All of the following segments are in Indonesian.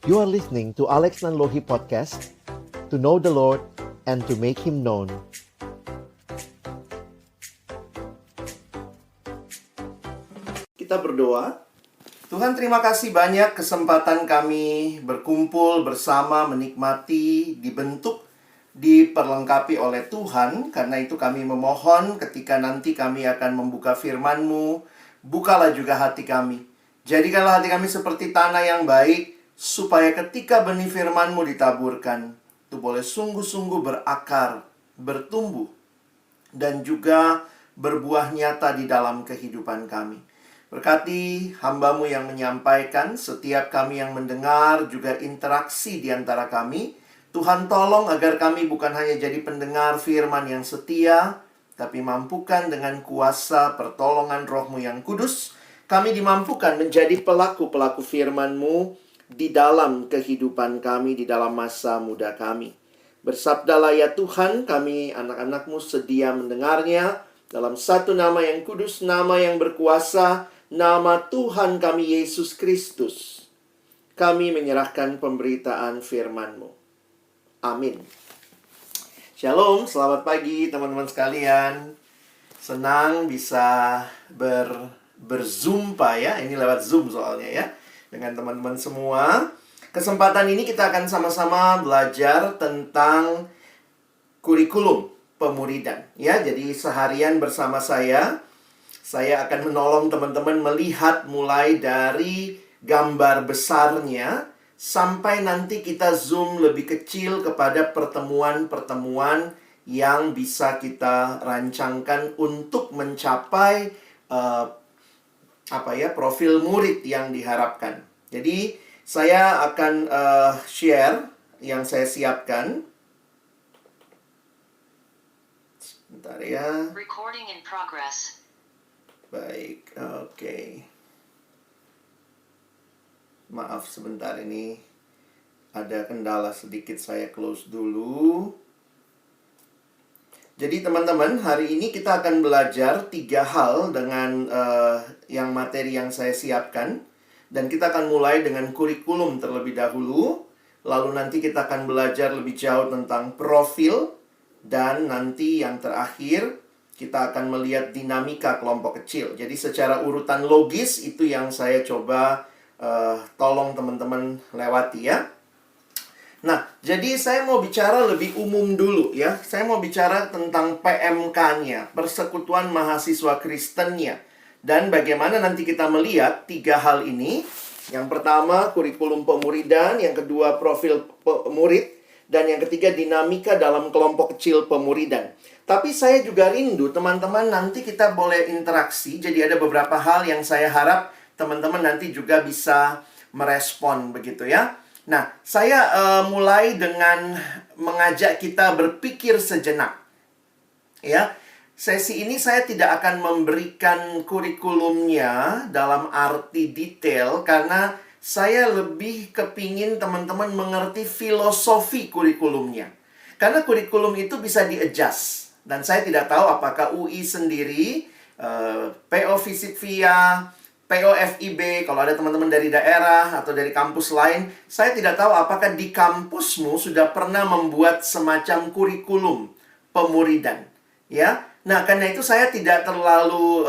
You are listening to Alex Nanlohi Podcast, to know the Lord and to make Him known. Kita berdoa. Tuhan, terima kasih banyak kesempatan kami berkumpul bersama, menikmati, dibentuk, diperlengkapi oleh Tuhan. Karena itu kami memohon ketika nanti kami akan membuka firman-Mu, bukalah juga hati kami. Jadikanlah hati kami seperti tanah yang baik, supaya ketika benih firman-Mu ditaburkan, itu boleh sungguh-sungguh berakar, bertumbuh, dan juga berbuah nyata di dalam kehidupan kami. Berkati hamba-Mu yang menyampaikan, setiap kami yang mendengar, juga interaksi di antara kami. Tuhan tolong agar kami bukan hanya jadi pendengar firman yang setia, tapi mampukan dengan kuasa pertolongan Roh-Mu yang kudus, kami dimampukan menjadi pelaku-pelaku firman-Mu di dalam kehidupan kami, di dalam masa muda kami. Bersabdalah ya Tuhan, kami anak-anak-Mu sedia mendengarnya, dalam satu nama yang kudus, nama yang berkuasa, nama Tuhan kami Yesus Kristus. Kami menyerahkan pemberitaan firman-Mu. Amin. Shalom, selamat pagi teman-teman sekalian. Senang bisa berzumpa ya. Ini lewat Zoom soalnya ya. Dengan teman-teman semua. Kesempatan ini kita akan sama-sama belajar tentang kurikulum pemuridan ya. Jadi seharian bersama saya akan menolong teman-teman melihat mulai dari gambar besarnya sampai nanti kita zoom lebih kecil kepada pertemuan-pertemuan yang bisa kita rancangkan untuk mencapai profil murid yang diharapkan. Jadi saya akan share yang saya siapkan. Sebentar ya. Recording in progress. Baik, oke. Maaf sebentar, ini ada kendala sedikit, saya close dulu. Jadi teman-teman, hari ini kita akan belajar 3 hal dengan yang materi yang saya siapkan. Dan kita akan mulai dengan kurikulum terlebih dahulu. Lalu nanti kita akan belajar lebih jauh tentang profil. Dan nanti yang terakhir, kita akan melihat dinamika kelompok kecil. Jadi secara urutan logis itu yang saya coba tolong teman-teman lewati ya. Nah, jadi saya mau bicara lebih umum dulu ya. Saya mau bicara tentang PMK-nya, Persekutuan Mahasiswa Kristennya. Dan bagaimana nanti kita melihat 3 hal ini. Yang pertama, kurikulum pemuridan. Yang kedua, profil murid. Dan yang ketiga, dinamika dalam kelompok kecil pemuridan. Tapi saya juga rindu teman-teman nanti kita boleh interaksi. Jadi ada beberapa hal yang saya harap teman-teman nanti juga bisa merespon begitu ya. Nah, saya mulai dengan mengajak kita berpikir sejenak. Ya, sesi ini saya tidak akan memberikan kurikulumnya dalam arti detail karena saya lebih kepingin teman-teman mengerti filosofi kurikulumnya. Karena kurikulum itu bisa di-adjust. Dan saya tidak tahu apakah UI sendiri, PO Visit Via, PO FIB, kalau ada teman-teman dari daerah atau dari kampus lain, saya tidak tahu apakah di kampusmu sudah pernah membuat semacam kurikulum pemuridan. Ya, nah karena itu saya tidak terlalu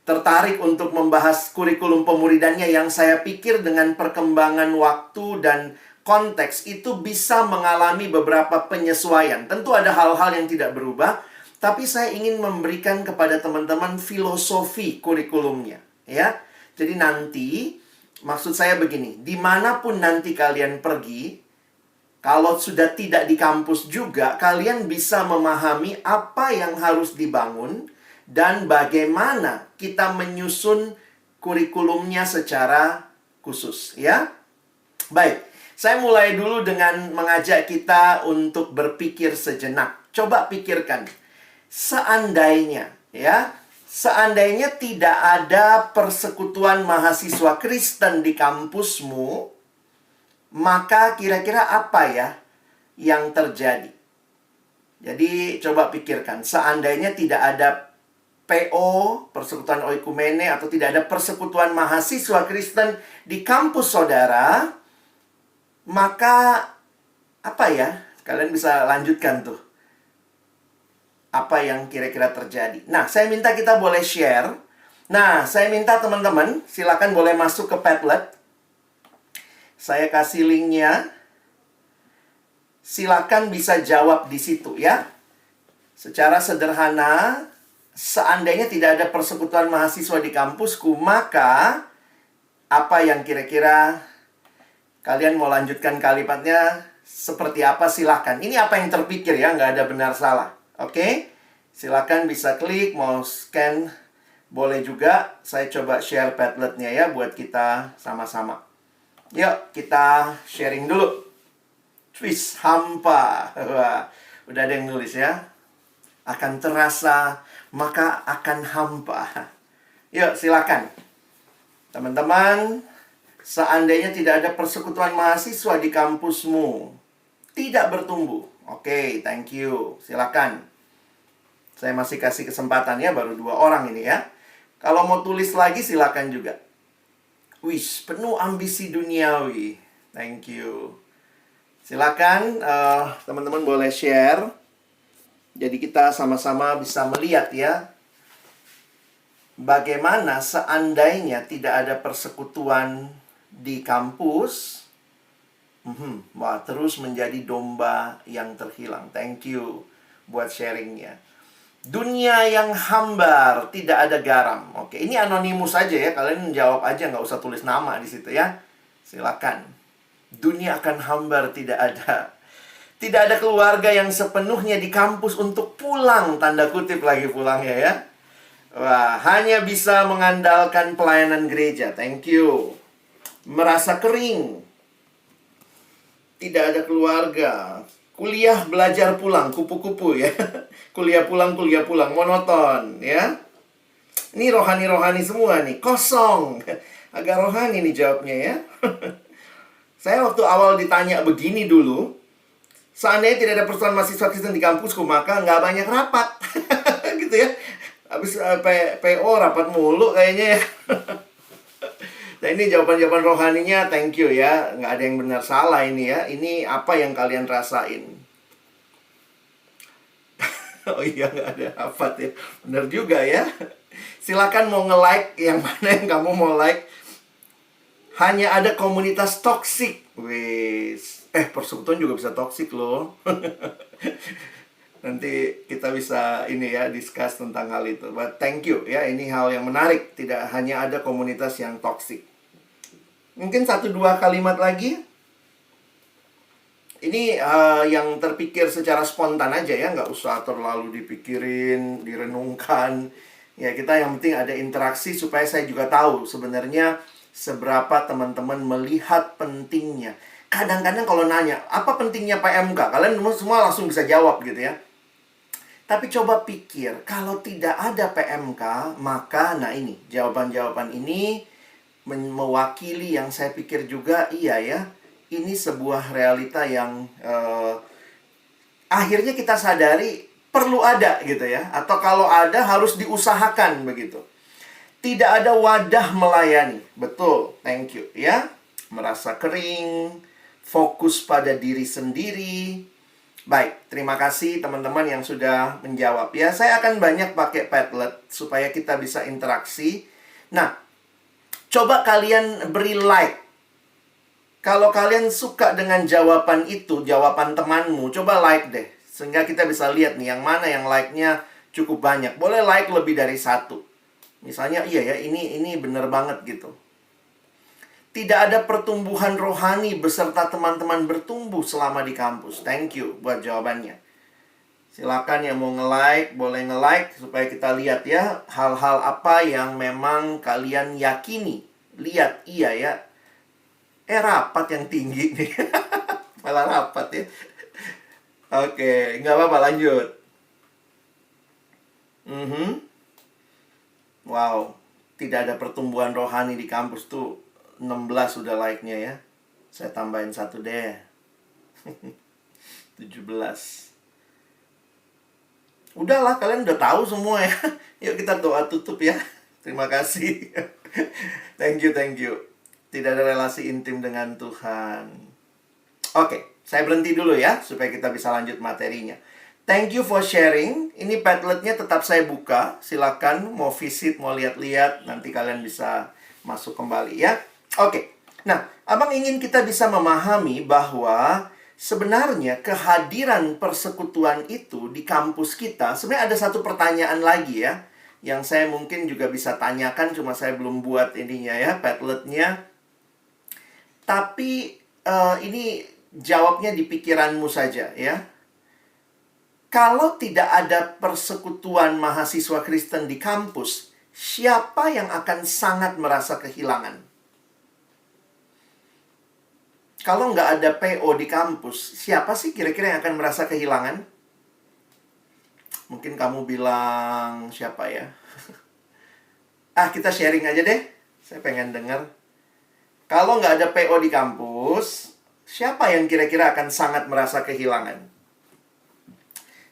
tertarik untuk membahas kurikulum pemuridannya yang saya pikir dengan perkembangan waktu dan konteks itu bisa mengalami beberapa penyesuaian. Tentu ada hal-hal yang tidak berubah, tapi saya ingin memberikan kepada teman-teman filosofi kurikulumnya, ya. Jadi nanti, maksud saya begini, dimanapun nanti kalian pergi, kalau sudah tidak di kampus juga, kalian bisa memahami apa yang harus dibangun dan bagaimana kita menyusun kurikulumnya secara khusus, ya. Baik, saya mulai dulu dengan mengajak kita untuk berpikir sejenak. Coba pikirkan, seandainya tidak ada persekutuan mahasiswa Kristen di kampusmu, maka kira-kira apa ya yang terjadi? Jadi coba pikirkan, seandainya tidak ada PO, Persekutuan Oikumene, atau tidak ada persekutuan mahasiswa Kristen di kampus saudara, maka apa ya? Kalian bisa lanjutkan tuh. Apa yang kira-kira terjadi. Nah, saya minta kita boleh share. Nah, saya minta teman-teman, silakan boleh masuk ke Padlet. Saya kasih linknya. Silakan bisa jawab di situ ya. Secara sederhana, seandainya tidak ada persekutuan mahasiswa di kampusku, maka apa yang kira-kira kalian mau lanjutkan kalimatnya seperti apa, silakan. Ini apa yang terpikir ya, nggak ada benar salah. Oke? Silakan bisa klik, mau scan, boleh juga. Saya coba share Padlet-nya ya, buat kita sama-sama. Yuk, kita sharing dulu. Twist, hampa. Wah, udah ada yang nulis ya. Akan terasa, maka akan hampa. Yuk, silakan. Teman-teman, seandainya tidak ada persekutuan mahasiswa di kampusmu, tidak bertumbuh. Oke, thank you. Silakan. Saya masih kasih kesempatan ya, baru 2 orang ini ya. Kalau mau tulis lagi, silakan juga. Wish, penuh ambisi duniawi. Thank you. Silakan, teman-teman boleh share. Jadi kita sama-sama bisa melihat ya, bagaimana seandainya tidak ada persekutuan di kampus, wah, terus menjadi domba yang terhilang. Thank you buat sharingnya. Dunia yang hambar, tidak ada garam. Oke, ini anonimus aja ya, kalian jawab aja, nggak usah tulis nama di situ ya. Silakan. Dunia akan hambar, tidak ada. Tidak ada keluarga yang sepenuhnya di kampus untuk pulang, tanda kutip lagi pulangnya ya. Wah, hanya bisa mengandalkan pelayanan gereja. Thank you. Merasa kering. Tidak ada keluarga. Kuliah belajar pulang, kupu-kupu ya. Kuliah pulang, monoton ya. Ini rohani-rohani semua nih, kosong. Agak rohani nih jawabnya ya. Saya waktu awal ditanya begini dulu, seandainya tidak ada persekutuan mahasiswa Kristen di kampusku, maka nggak banyak rapat. Gitu ya. Habis PO rapat mulu kayaknya ya. Nah, ini jawaban-jawaban rohaninya, thank you ya. Nggak ada yang benar salah ini ya. Ini apa yang kalian rasain. Oh iya, nggak ada rapat ya. Benar juga ya. Silakan mau nge-like yang mana yang kamu mau like. Hanya ada komunitas toksik. Wis. Persekutuan juga bisa toksik loh. Nanti kita bisa ini ya, discuss tentang hal itu. But thank you ya, ini hal yang menarik. Tidak hanya ada komunitas yang toksik. Mungkin 1-2 kalimat lagi. Ini yang terpikir secara spontan aja ya, nggak usah terlalu dipikirin, direnungkan. Ya, kita yang penting ada interaksi supaya saya juga tahu sebenarnya seberapa teman-teman melihat pentingnya. Kadang-kadang kalau nanya, apa pentingnya PMK? Kalian semua langsung bisa jawab gitu ya. Tapi coba pikir, kalau tidak ada PMK, maka nah ini, jawaban-jawaban ini mewakili yang saya pikir juga, iya ya. Ini sebuah realita yang akhirnya kita sadari perlu ada gitu ya. Atau kalau ada harus diusahakan begitu. Tidak ada wadah melayani. Betul, thank you ya. Merasa kering, fokus pada diri sendiri. Baik, terima kasih teman-teman yang sudah menjawab ya. Saya akan banyak pakai Padlet supaya kita bisa interaksi. Nah, coba kalian beri like. Kalau kalian suka dengan jawaban itu, jawaban temanmu, coba like deh. Sehingga kita bisa lihat nih yang mana yang like-nya cukup banyak. Boleh like lebih dari 1. Misalnya, iya ya, ini bener banget gitu. Tidak ada pertumbuhan rohani beserta teman-teman bertumbuh selama di kampus. Thank you buat jawabannya. Silakan yang mau nge-like, boleh nge-like supaya kita lihat ya hal-hal apa yang memang kalian yakini. Lihat, iya ya. Rapat yang tinggi nih. Malah rapat ya. Oke, nggak apa-apa, lanjut. Wow, tidak ada pertumbuhan rohani di kampus tuh. 16 sudah like-nya ya. Saya tambahin 1 deh. 17. Udahlah, kalian udah tahu semua ya. Yuk kita doa tutup ya. Terima kasih. Thank you. Tidak ada relasi intim dengan Tuhan. Oke, saya berhenti dulu ya, supaya kita bisa lanjut materinya. Thank you for sharing. Ini Padlet-nya tetap saya buka. Silakan mau visit, mau lihat-lihat. Nanti kalian bisa masuk kembali ya. Oke, nah, Abang ingin kita bisa memahami bahwa sebenarnya kehadiran persekutuan itu di kampus kita, sebenarnya ada satu pertanyaan lagi ya, yang saya mungkin juga bisa tanyakan, cuma saya belum buat ininya ya, Padlet-nya. Tapi ini jawabnya di pikiranmu saja ya. Kalau tidak ada persekutuan mahasiswa Kristen di kampus, siapa yang akan sangat merasa kehilangan? Kalau nggak ada PO di kampus, siapa sih kira-kira yang akan merasa kehilangan? Mungkin kamu bilang siapa ya? Kita sharing aja deh. Saya pengen dengar. Kalau nggak ada PO di kampus, siapa yang kira-kira akan sangat merasa kehilangan?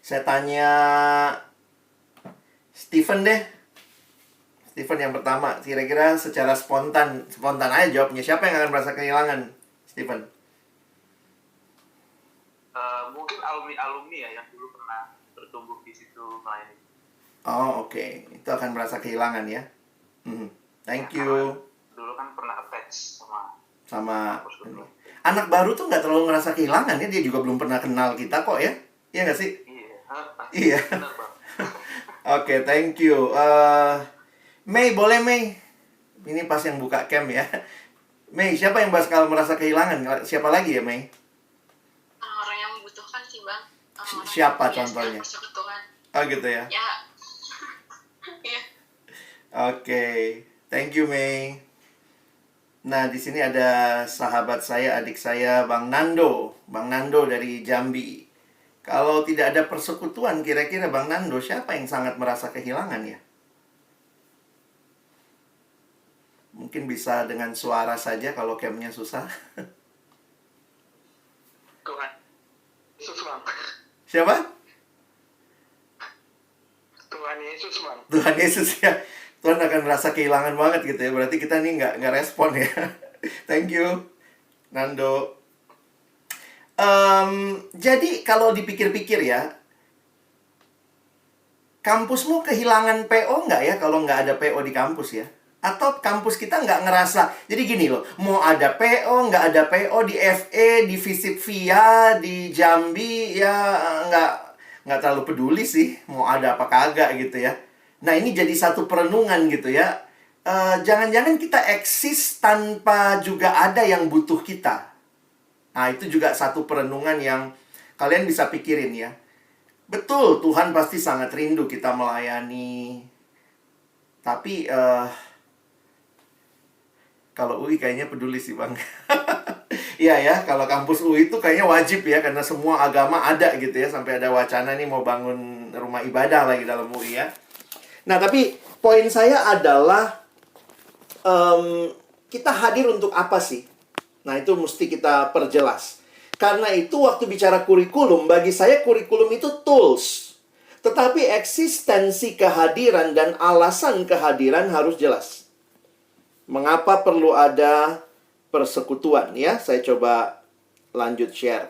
Saya tanya Stephen deh. Stephen yang pertama, kira-kira secara spontan aja jawabnya. Siapa yang akan merasa kehilangan, Stephen? Mungkin alumni ya yang dulu pernah bertumbuh di situ melayani. Oh, oke. Itu akan merasa kehilangan ya. Thank you. Dulu kan pernah attach Sama kampus ini. dulu. Anak baru tuh nggak terlalu ngerasa kehilangan ya. Dia juga belum pernah kenal kita kok ya. Iya nggak sih? Iya. Benar, Bang. Oke, thank you. May, boleh May? Ini pas yang buka cam ya. May, siapa yang bakal merasa kehilangan? Siapa lagi ya, May? Orang-orang yang membutuhkan sih, Bang. Orang-orang Siapa yang contohnya? persekutuan. Oh gitu ya. Ya. Iya. Oke, thank you May. Nah, di sini ada sahabat saya, adik saya, Bang Nando. Bang Nando dari Jambi. Kalau tidak ada persekutuan, kira-kira Bang Nando siapa yang sangat merasa kehilangan ya? Mungkin bisa dengan suara saja kalau camnya susah. Tuhan Yesus, Bang. Siapa? Tuhan Yesus, Bang. Tuhan Yesus ya. Tuhan akan merasa kehilangan banget gitu ya. Berarti kita nih nggak respon ya. Thank you, Nando. Jadi kalau dipikir-pikir ya, kampusmu kehilangan PO nggak ya kalau nggak ada PO di kampus ya? Atau kampus kita nggak ngerasa, jadi gini loh, mau ada PO, nggak ada PO di FE, di Visip Via, di Jambi, ya nggak terlalu peduli sih, mau ada apa kagak gitu ya. Nah ini jadi satu perenungan gitu ya. Jangan-jangan kita eksis tanpa juga ada yang butuh kita. Nah, itu juga satu perenungan yang kalian bisa pikirin ya. Betul, Tuhan pasti sangat rindu kita melayani. Tapi, kalau UI kayaknya peduli sih, Bang. Iya ya, kalau kampus UI itu kayaknya wajib ya, karena semua agama ada gitu ya. Sampai ada wacana nih mau bangun rumah ibadah lagi dalam UI ya. Nah, tapi poin saya adalah, kita hadir untuk apa sih? Nah, itu mesti kita perjelas. Karena itu waktu bicara kurikulum, bagi saya kurikulum itu tools. Tetapi eksistensi kehadiran dan alasan kehadiran harus jelas. Mengapa perlu ada persekutuan ya? Saya coba lanjut share.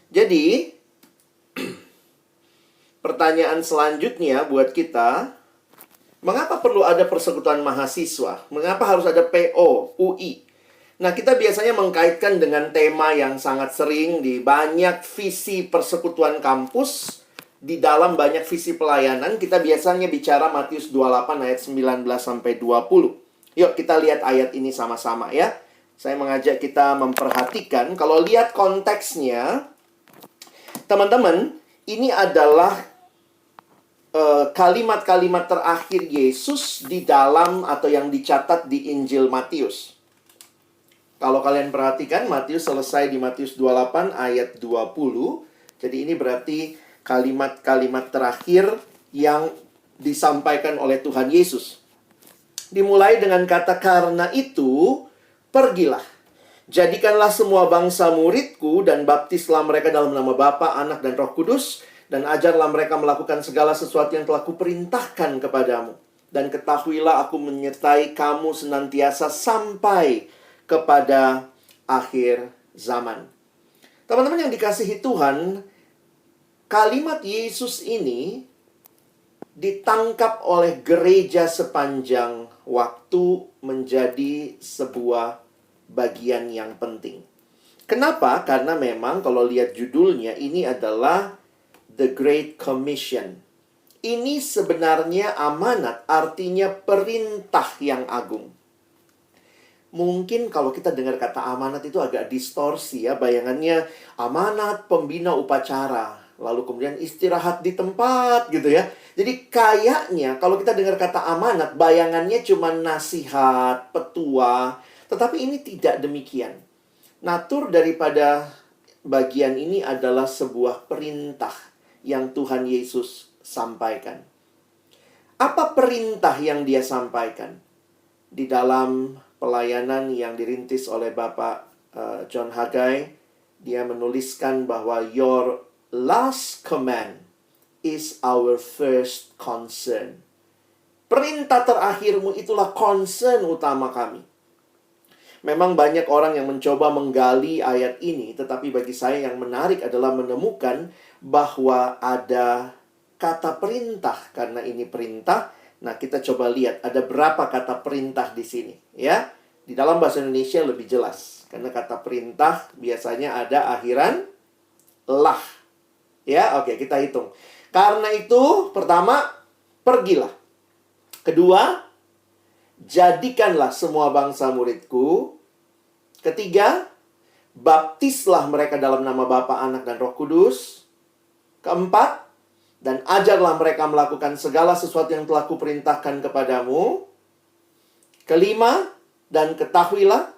Jadi, pertanyaan selanjutnya buat kita, mengapa perlu ada persekutuan mahasiswa? Mengapa harus ada PO, UI? Nah, kita biasanya mengkaitkan dengan tema yang sangat sering di banyak visi persekutuan kampus. Di dalam banyak visi pelayanan, kita biasanya bicara Matius 28 ayat 19-20. Yuk, kita lihat ayat ini sama-sama ya. Saya mengajak kita memperhatikan, kalau lihat konteksnya, teman-teman, ini adalah kalimat-kalimat terakhir Yesus di dalam atau yang dicatat di Injil Matius. Kalau kalian perhatikan, Matius selesai di Matius 28 ayat 20. Jadi ini berarti kalimat-kalimat terakhir yang disampaikan oleh Tuhan Yesus. Dimulai dengan kata, "Karena itu, pergilah. Jadikanlah semua bangsa muridku dan baptislah mereka dalam nama Bapa, Anak, dan Roh Kudus. Dan ajarlah mereka melakukan segala sesuatu yang telah kuperintahkan kepadamu. Dan ketahuilah aku menyertai kamu senantiasa sampai kepada akhir zaman. Teman-teman yang dikasihi Tuhan, kalimat Yesus ini ditangkap oleh gereja sepanjang waktu menjadi sebuah bagian yang penting. Kenapa? Karena memang kalau lihat judulnya, ini adalah The Great Commission. Ini sebenarnya amanat, artinya perintah yang agung. Mungkin kalau kita dengar kata amanat itu agak distorsi ya, bayangannya amanat pembina upacara, lalu kemudian istirahat di tempat gitu ya. Jadi kayaknya kalau kita dengar kata amanat, bayangannya cuma nasihat, petua, tetapi ini tidak demikian. Natur daripada bagian ini adalah sebuah perintah yang Tuhan Yesus sampaikan. Apa perintah yang dia sampaikan? Di dalam pelayanan yang dirintis oleh Bapak John Haggai, dia menuliskan bahwa your last command is our first concern. Perintah terakhirmu itulah concern utama kami. Memang banyak orang yang mencoba menggali ayat ini, tetapi bagi saya yang menarik adalah menemukan bahwa ada kata perintah. Karena ini perintah, nah kita coba lihat ada berapa kata perintah di sini ya. Di dalam bahasa Indonesia lebih jelas. Karena kata perintah biasanya ada akhiran lah. Ya, oke, kita hitung. Karena itu, pertama, pergilah. Kedua, jadikanlah semua bangsa muridku. Ketiga, baptislah mereka dalam nama Bapa, Anak, dan Roh Kudus. Keempat, dan ajarlah mereka melakukan segala sesuatu yang telah kuperintahkan kepadamu. Kelima, dan ketahuilah.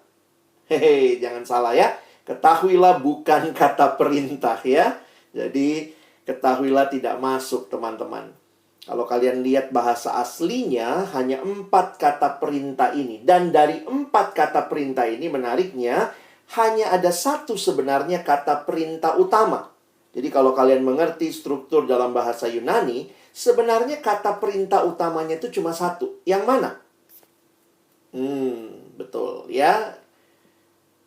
Hehe, jangan salah ya. Ketahuilah bukan kata perintah ya. Jadi, ketahuilah tidak masuk, teman-teman. Kalau kalian lihat bahasa aslinya, hanya 4 kata perintah ini. Dan dari 4 kata perintah ini, menariknya, hanya ada satu sebenarnya kata perintah utama. Jadi kalau kalian mengerti struktur dalam bahasa Yunani, sebenarnya kata perintah utamanya itu cuma satu. Yang mana? Betul ya.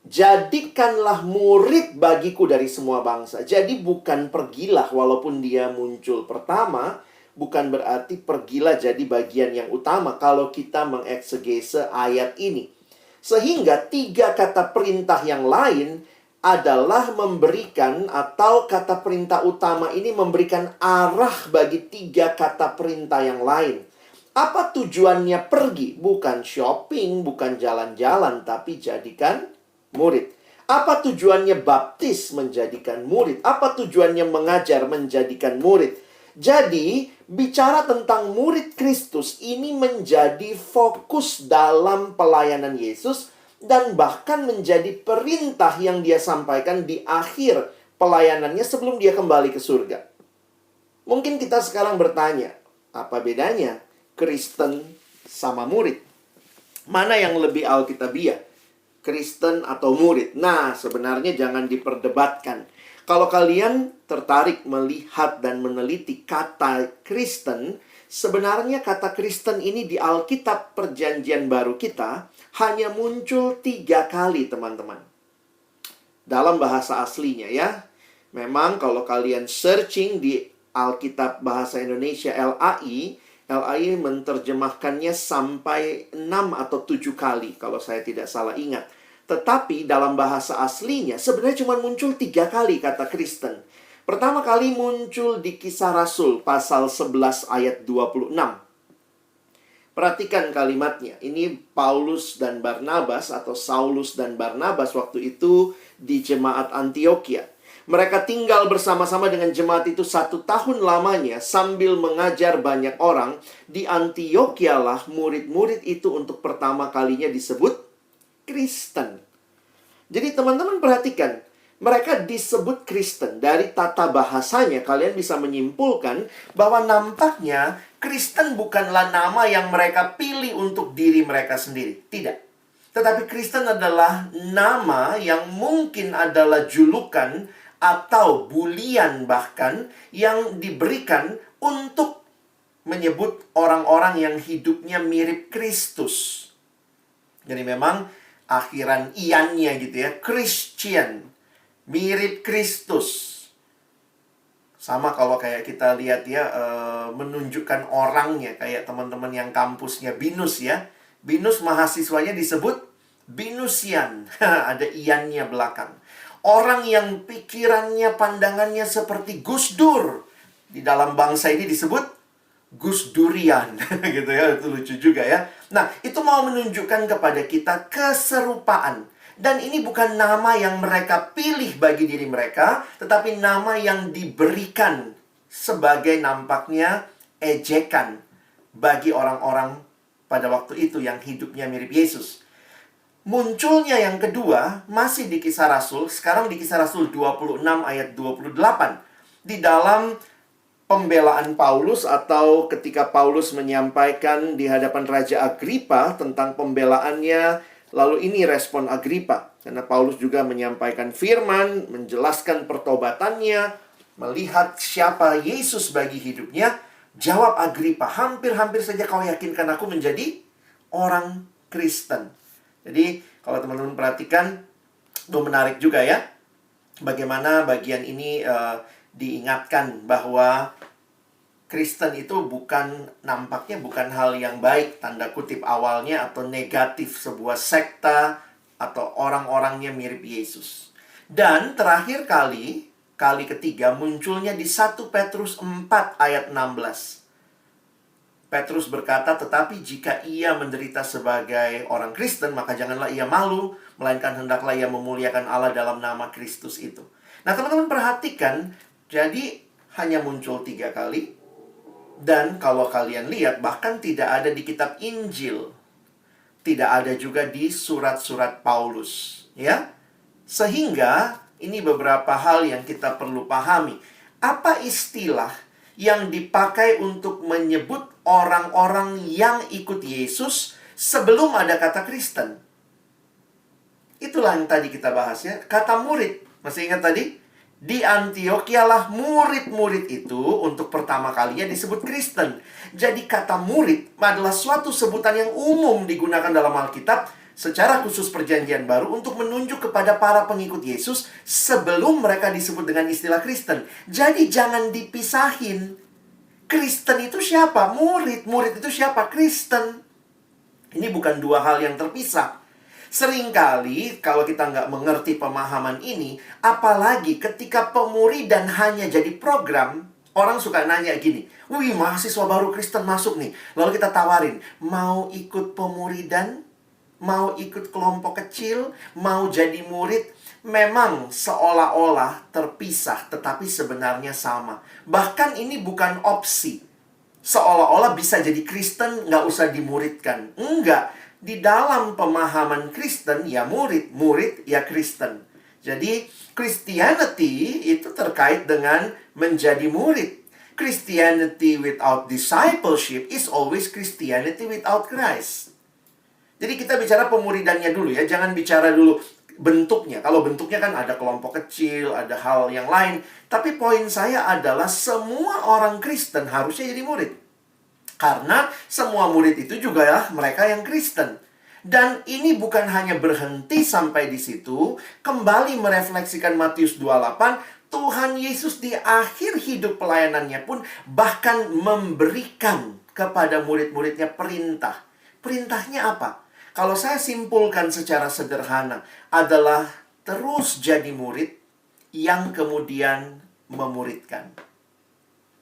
Jadikanlah murid bagiku dari semua bangsa. Jadi bukan pergilah walaupun dia muncul pertama, bukan berarti pergilah jadi bagian yang utama kalau kita mengeksegese ayat ini. Sehingga 3 kata perintah yang lain adalah memberikan, atau kata perintah utama ini memberikan arah bagi 3 kata perintah yang lain. Apa tujuannya pergi? Bukan shopping, bukan jalan-jalan, tapi jadikan murid. Apa tujuannya baptis? Menjadikan murid. Apa tujuannya mengajar? Menjadikan murid. Jadi, bicara tentang murid Kristus ini menjadi fokus dalam pelayanan Yesus dan bahkan menjadi perintah yang dia sampaikan di akhir pelayanannya sebelum dia kembali ke surga. Mungkin kita sekarang bertanya, apa bedanya Kristen sama murid? Mana yang lebih alkitabiah? Kristen atau murid? Nah, sebenarnya jangan diperdebatkan. Kalau kalian tertarik melihat dan meneliti kata Kristen, sebenarnya kata Kristen ini di Alkitab Perjanjian Baru kita hanya muncul 3 kali, teman-teman. Dalam bahasa aslinya ya. Memang kalau kalian searching di Alkitab Bahasa Indonesia LAI menerjemahkannya sampai 6 atau 7 kali kalau saya tidak salah ingat. Tetapi dalam bahasa aslinya sebenarnya cuma muncul 3 kali kata Kristen. Pertama kali muncul di Kisah Rasul pasal 11 ayat 26. Perhatikan kalimatnya. Ini Paulus dan Barnabas atau Saulus dan Barnabas waktu itu di jemaat Antioquia. Mereka tinggal bersama-sama dengan jemaat itu 1 tahun lamanya sambil mengajar banyak orang. Di Antioquia lah murid-murid itu untuk pertama kalinya disebut Kristen. Jadi teman-teman perhatikan, mereka disebut Kristen. Dari tata bahasanya kalian bisa menyimpulkan bahwa nampaknya Kristen bukanlah nama yang mereka pilih untuk diri mereka sendiri. Tidak. Tetapi Kristen adalah nama yang mungkin adalah julukan atau bulian bahkan yang diberikan untuk menyebut orang-orang yang hidupnya mirip Kristus. Jadi memang akhiran iannya gitu ya. Christian, mirip Kristus. Sama kalau kayak kita lihat ya, menunjukkan orangnya. Kayak teman-teman yang kampusnya BINUS ya. BINUS mahasiswanya disebut Binusian. Ada iannya belakang. Orang yang pikirannya, pandangannya seperti Gus Dur. Di dalam bangsa ini disebut Gus Durian. Gitu ya, itu lucu juga ya. Nah, itu mau menunjukkan kepada kita keserupaan. Dan ini bukan nama yang mereka pilih bagi diri mereka, tetapi nama yang diberikan sebagai nampaknya ejekan bagi orang-orang pada waktu itu yang hidupnya mirip Yesus. Munculnya yang kedua, masih di Kisah Rasul, sekarang di Kisah Rasul 26 ayat 28. Di dalam pembelaan Paulus atau ketika Paulus menyampaikan di hadapan Raja Agripa tentang pembelaannya, lalu ini respon Agripa. Karena Paulus juga menyampaikan firman, menjelaskan pertobatannya, melihat siapa Yesus bagi hidupnya. Jawab Agripa, hampir-hampir saja kau yakinkan aku menjadi orang Kristen. Jadi, kalau teman-teman perhatikan, itu menarik juga ya. Bagaimana bagian ini diingatkan bahwa Kristen itu nampaknya bukan hal yang baik, tanda kutip awalnya, atau negatif, sebuah sekta, atau orang-orangnya mirip Yesus. Dan terakhir kali ketiga munculnya di 1 Petrus 4 ayat 16. Petrus berkata, tetapi jika ia menderita sebagai orang Kristen, maka janganlah ia malu, melainkan hendaklah ia memuliakan Allah dalam nama Kristus itu. Nah, teman-teman perhatikan, jadi hanya muncul 3 kali. Dan kalau kalian lihat, bahkan tidak ada di kitab Injil. Tidak ada juga di surat-surat Paulus. Ya, sehingga ini beberapa hal yang kita perlu pahami. Apa istilah yang dipakai untuk menyebut orang-orang yang ikut Yesus sebelum ada kata Kristen? Itulah yang tadi kita bahas ya. Kata murid. Masih ingat tadi? Di Antiokhia lah murid-murid itu untuk pertama kalinya disebut Kristen. Jadi kata murid adalah suatu sebutan yang umum digunakan dalam Alkitab secara khusus perjanjian baru untuk menunjuk kepada para pengikut Yesus sebelum mereka disebut dengan istilah Kristen. Jadi jangan dipisahin. Kristen itu siapa? Murid. Murid itu siapa? Kristen. Ini bukan dua hal yang terpisah. Seringkali kalau kita nggak mengerti pemahaman ini, apalagi ketika pemuridan hanya jadi program, orang suka nanya gini, wih mahasiswa baru Kristen masuk nih. Lalu kita tawarin, mau ikut pemuridan? Mau ikut kelompok kecil? Mau jadi murid? Memang seolah-olah terpisah, tetapi sebenarnya sama. Bahkan ini bukan opsi. Seolah-olah bisa jadi Kristen, nggak usah dimuridkan. Enggak. Di dalam pemahaman Kristen, ya murid. Murid, ya Kristen. Jadi, Christianity itu terkait dengan menjadi murid. Christianity without discipleship is always Christianity without Christ. Jadi kita bicara pemuridannya dulu ya. Jangan bicara dulu bentuknya. Kalau bentuknya kan ada kelompok kecil, ada hal yang lain. Tapi poin saya adalah semua orang Kristen harusnya jadi murid. Karena semua murid itu juga ya mereka yang Kristen. Dan ini bukan hanya berhenti sampai di situ. Kembali merefleksikan Matius 28. Tuhan Yesus di akhir hidup pelayanannya pun bahkan memberikan kepada murid-muridnya perintah. Perintahnya apa? Kalau saya simpulkan secara sederhana, adalah terus jadi murid yang kemudian memuridkan.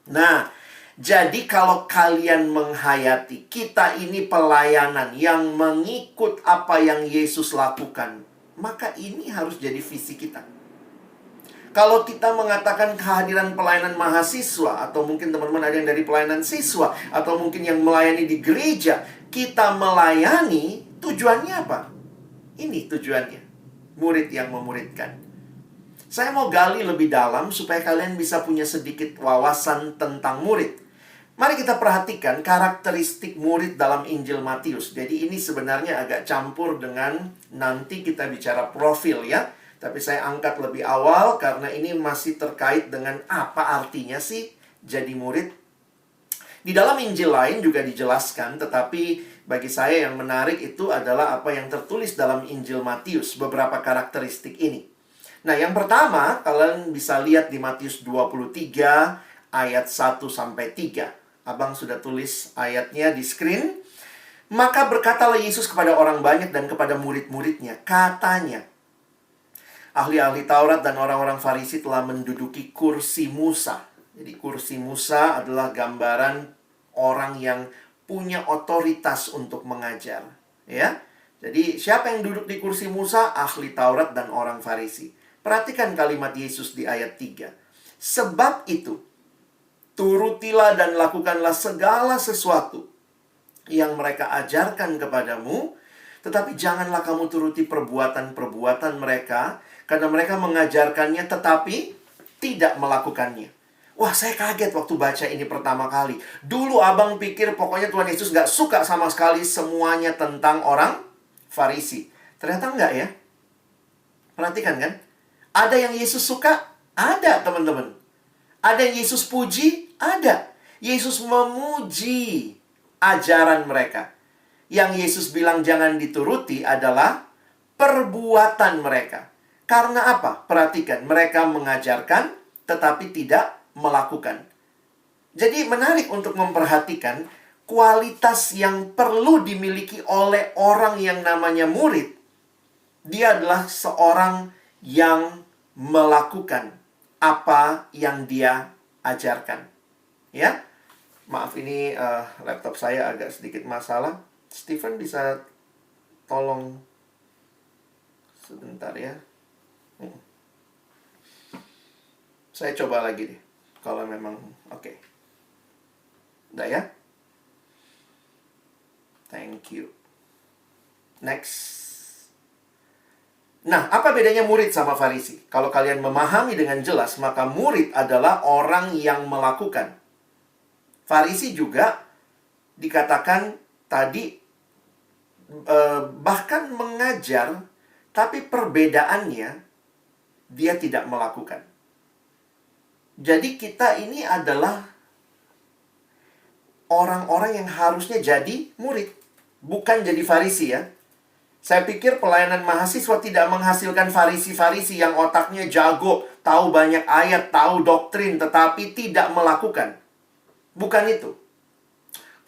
Nah, jadi kalau kalian menghayati kita ini pelayanan yang mengikut apa yang Yesus lakukan, maka ini harus jadi visi kita. Kalau kita mengatakan kehadiran pelayanan mahasiswa, atau mungkin teman-teman ada yang dari pelayanan siswa, atau mungkin yang melayani di gereja, kita melayani, tujuannya apa? Ini tujuannya. Murid yang memuridkan. Saya mau gali lebih dalam supaya kalian bisa punya sedikit wawasan tentang murid. Mari kita perhatikan karakteristik murid dalam Injil Matius. Jadi ini sebenarnya agak campur dengan nanti kita bicara profil ya. Tapi saya angkat lebih awal karena ini masih terkait dengan apa artinya sih jadi murid. Di dalam Injil lain juga dijelaskan, tetapi bagi saya yang menarik itu adalah apa yang tertulis dalam Injil Matius, beberapa karakteristik ini. Nah, yang pertama, kalian bisa lihat di Matius 23 ayat 1 sampai 3. Abang sudah tulis ayatnya di screen. Maka berkatalah Yesus kepada orang banyak dan kepada murid-muridnya, katanya, ahli-ahli Taurat dan orang-orang Farisi telah menduduki kursi Musa. Jadi kursi Musa adalah gambaran orang yang punya otoritas untuk mengajar, ya. Jadi siapa yang duduk di kursi Musa? Ahli Taurat dan orang Farisi. Perhatikan kalimat Yesus di ayat 3. Sebab itu, turutilah dan lakukanlah segala sesuatu yang mereka ajarkan kepadamu, tetapi janganlah kamu turuti perbuatan-perbuatan mereka, karena mereka mengajarkannya tetapi tidak melakukannya. Wah, saya kaget waktu baca ini pertama kali. Dulu abang pikir pokoknya Tuhan Yesus gak suka sama sekali semuanya tentang orang Farisi. Ternyata enggak ya. Perhatikan kan? Ada yang Yesus suka? Ada, teman-teman. Ada yang Yesus puji? Ada. Yesus memuji ajaran mereka. Yang Yesus bilang jangan dituruti adalah perbuatan mereka. Karena apa? Perhatikan, mereka mengajarkan tetapi tidak melakukan. Jadi menarik untuk memperhatikan kualitas yang perlu dimiliki oleh orang yang namanya murid. Dia adalah seorang yang melakukan apa yang dia ajarkan. Ya, maaf ini laptop saya agak sedikit masalah. Stephen bisa tolong sebentar ya. Saya coba lagi deh. Kalau memang oke. Udah ya? Thank you. Next. Nah, apa bedanya murid sama Farisi? Kalau kalian memahami dengan jelas, maka murid adalah orang yang melakukan. Farisi juga dikatakan tadi bahkan mengajar, tapi perbedaannya dia tidak melakukan. Jadi kita ini adalah orang-orang yang harusnya jadi murid, bukan jadi Farisi ya. Saya pikir pelayanan mahasiswa tidak menghasilkan Farisi-Farisi yang otaknya jago, tahu banyak ayat, tahu doktrin, tetapi tidak melakukan. Bukan itu.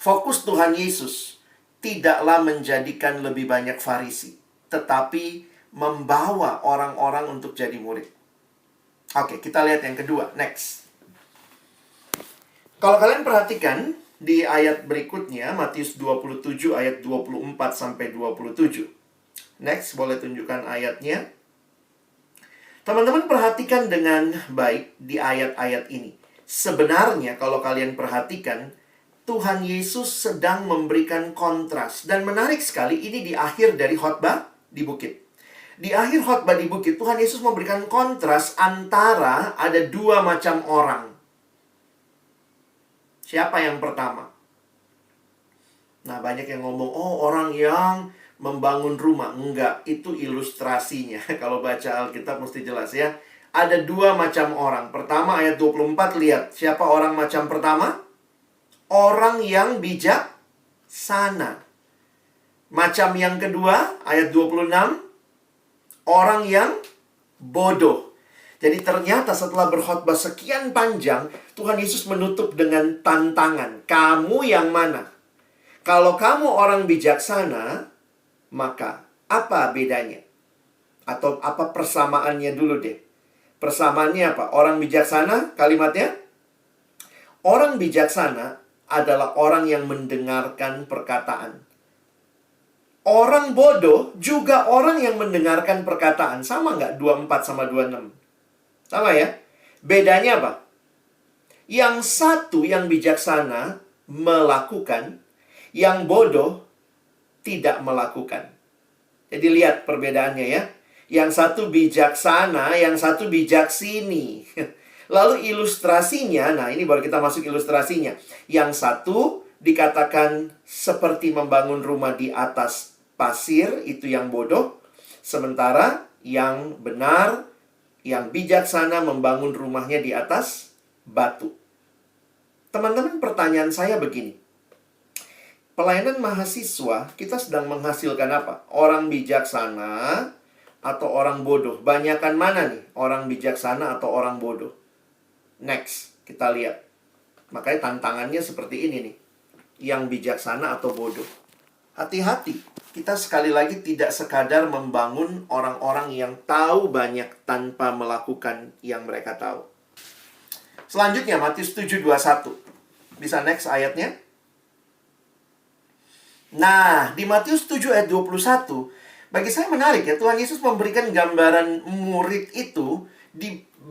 Fokus Tuhan Yesus tidaklah menjadikan lebih banyak Farisi, tetapi membawa orang-orang untuk jadi murid. Oke, kita lihat yang kedua. Next. Kalau kalian perhatikan di ayat berikutnya, Matius 27 ayat 24 sampai 27. Next, boleh tunjukkan ayatnya. Teman-teman perhatikan dengan baik di ayat-ayat ini. Sebenarnya kalau kalian perhatikan, Tuhan Yesus sedang memberikan kontras. Dan menarik sekali, ini di akhir dari khotbah di bukit. Di akhir khotbah di bukit, Tuhan Yesus memberikan kontras antara ada dua macam orang. Siapa yang pertama? Nah, banyak yang ngomong, oh orang yang membangun rumah. Enggak, itu ilustrasinya. Kalau baca Alkitab mesti jelas ya. Ada dua macam orang. Pertama ayat 24, lihat. Siapa orang macam pertama? Orang yang bijaksana. Macam yang kedua, ayat 26. Orang yang bodoh. Jadi ternyata setelah berkhotbah sekian panjang, Tuhan Yesus menutup dengan tantangan. Kamu yang mana? Kalau kamu orang bijaksana, maka apa bedanya? Atau apa persamaannya dulu deh. Persamaannya apa? Orang bijaksana, kalimatnya? Orang bijaksana adalah orang yang mendengarkan perkataan. Orang bodoh juga orang yang mendengarkan perkataan. Sama nggak 24 sama 26? Sama ya? Bedanya apa? Yang satu yang bijaksana melakukan, yang bodoh tidak melakukan. Jadi lihat perbedaannya ya. Yang satu bijaksana, yang satu bijaksini. Lalu ilustrasinya, nah ini baru kita masuk ilustrasinya. Yang satu dikatakan seperti membangun rumah di atas pasir, itu yang bodoh. Sementara yang benar, yang bijaksana membangun rumahnya di atas batu. Teman-teman, pertanyaan saya begini. Pelayanan mahasiswa, kita sedang menghasilkan apa? Orang bijaksana atau orang bodoh? Banyakan mana nih? Orang bijaksana atau orang bodoh? Next, kita lihat. Makanya tantangannya seperti ini nih. Yang bijaksana atau bodoh. Hati-hati, kita sekali lagi tidak sekadar membangun orang-orang yang tahu banyak tanpa melakukan yang mereka tahu. Selanjutnya, Matius 7:21. Bisa next ayatnya? Nah, di Matius 7 ayat 21, bagi saya menarik ya, Tuhan Yesus memberikan gambaran murid itu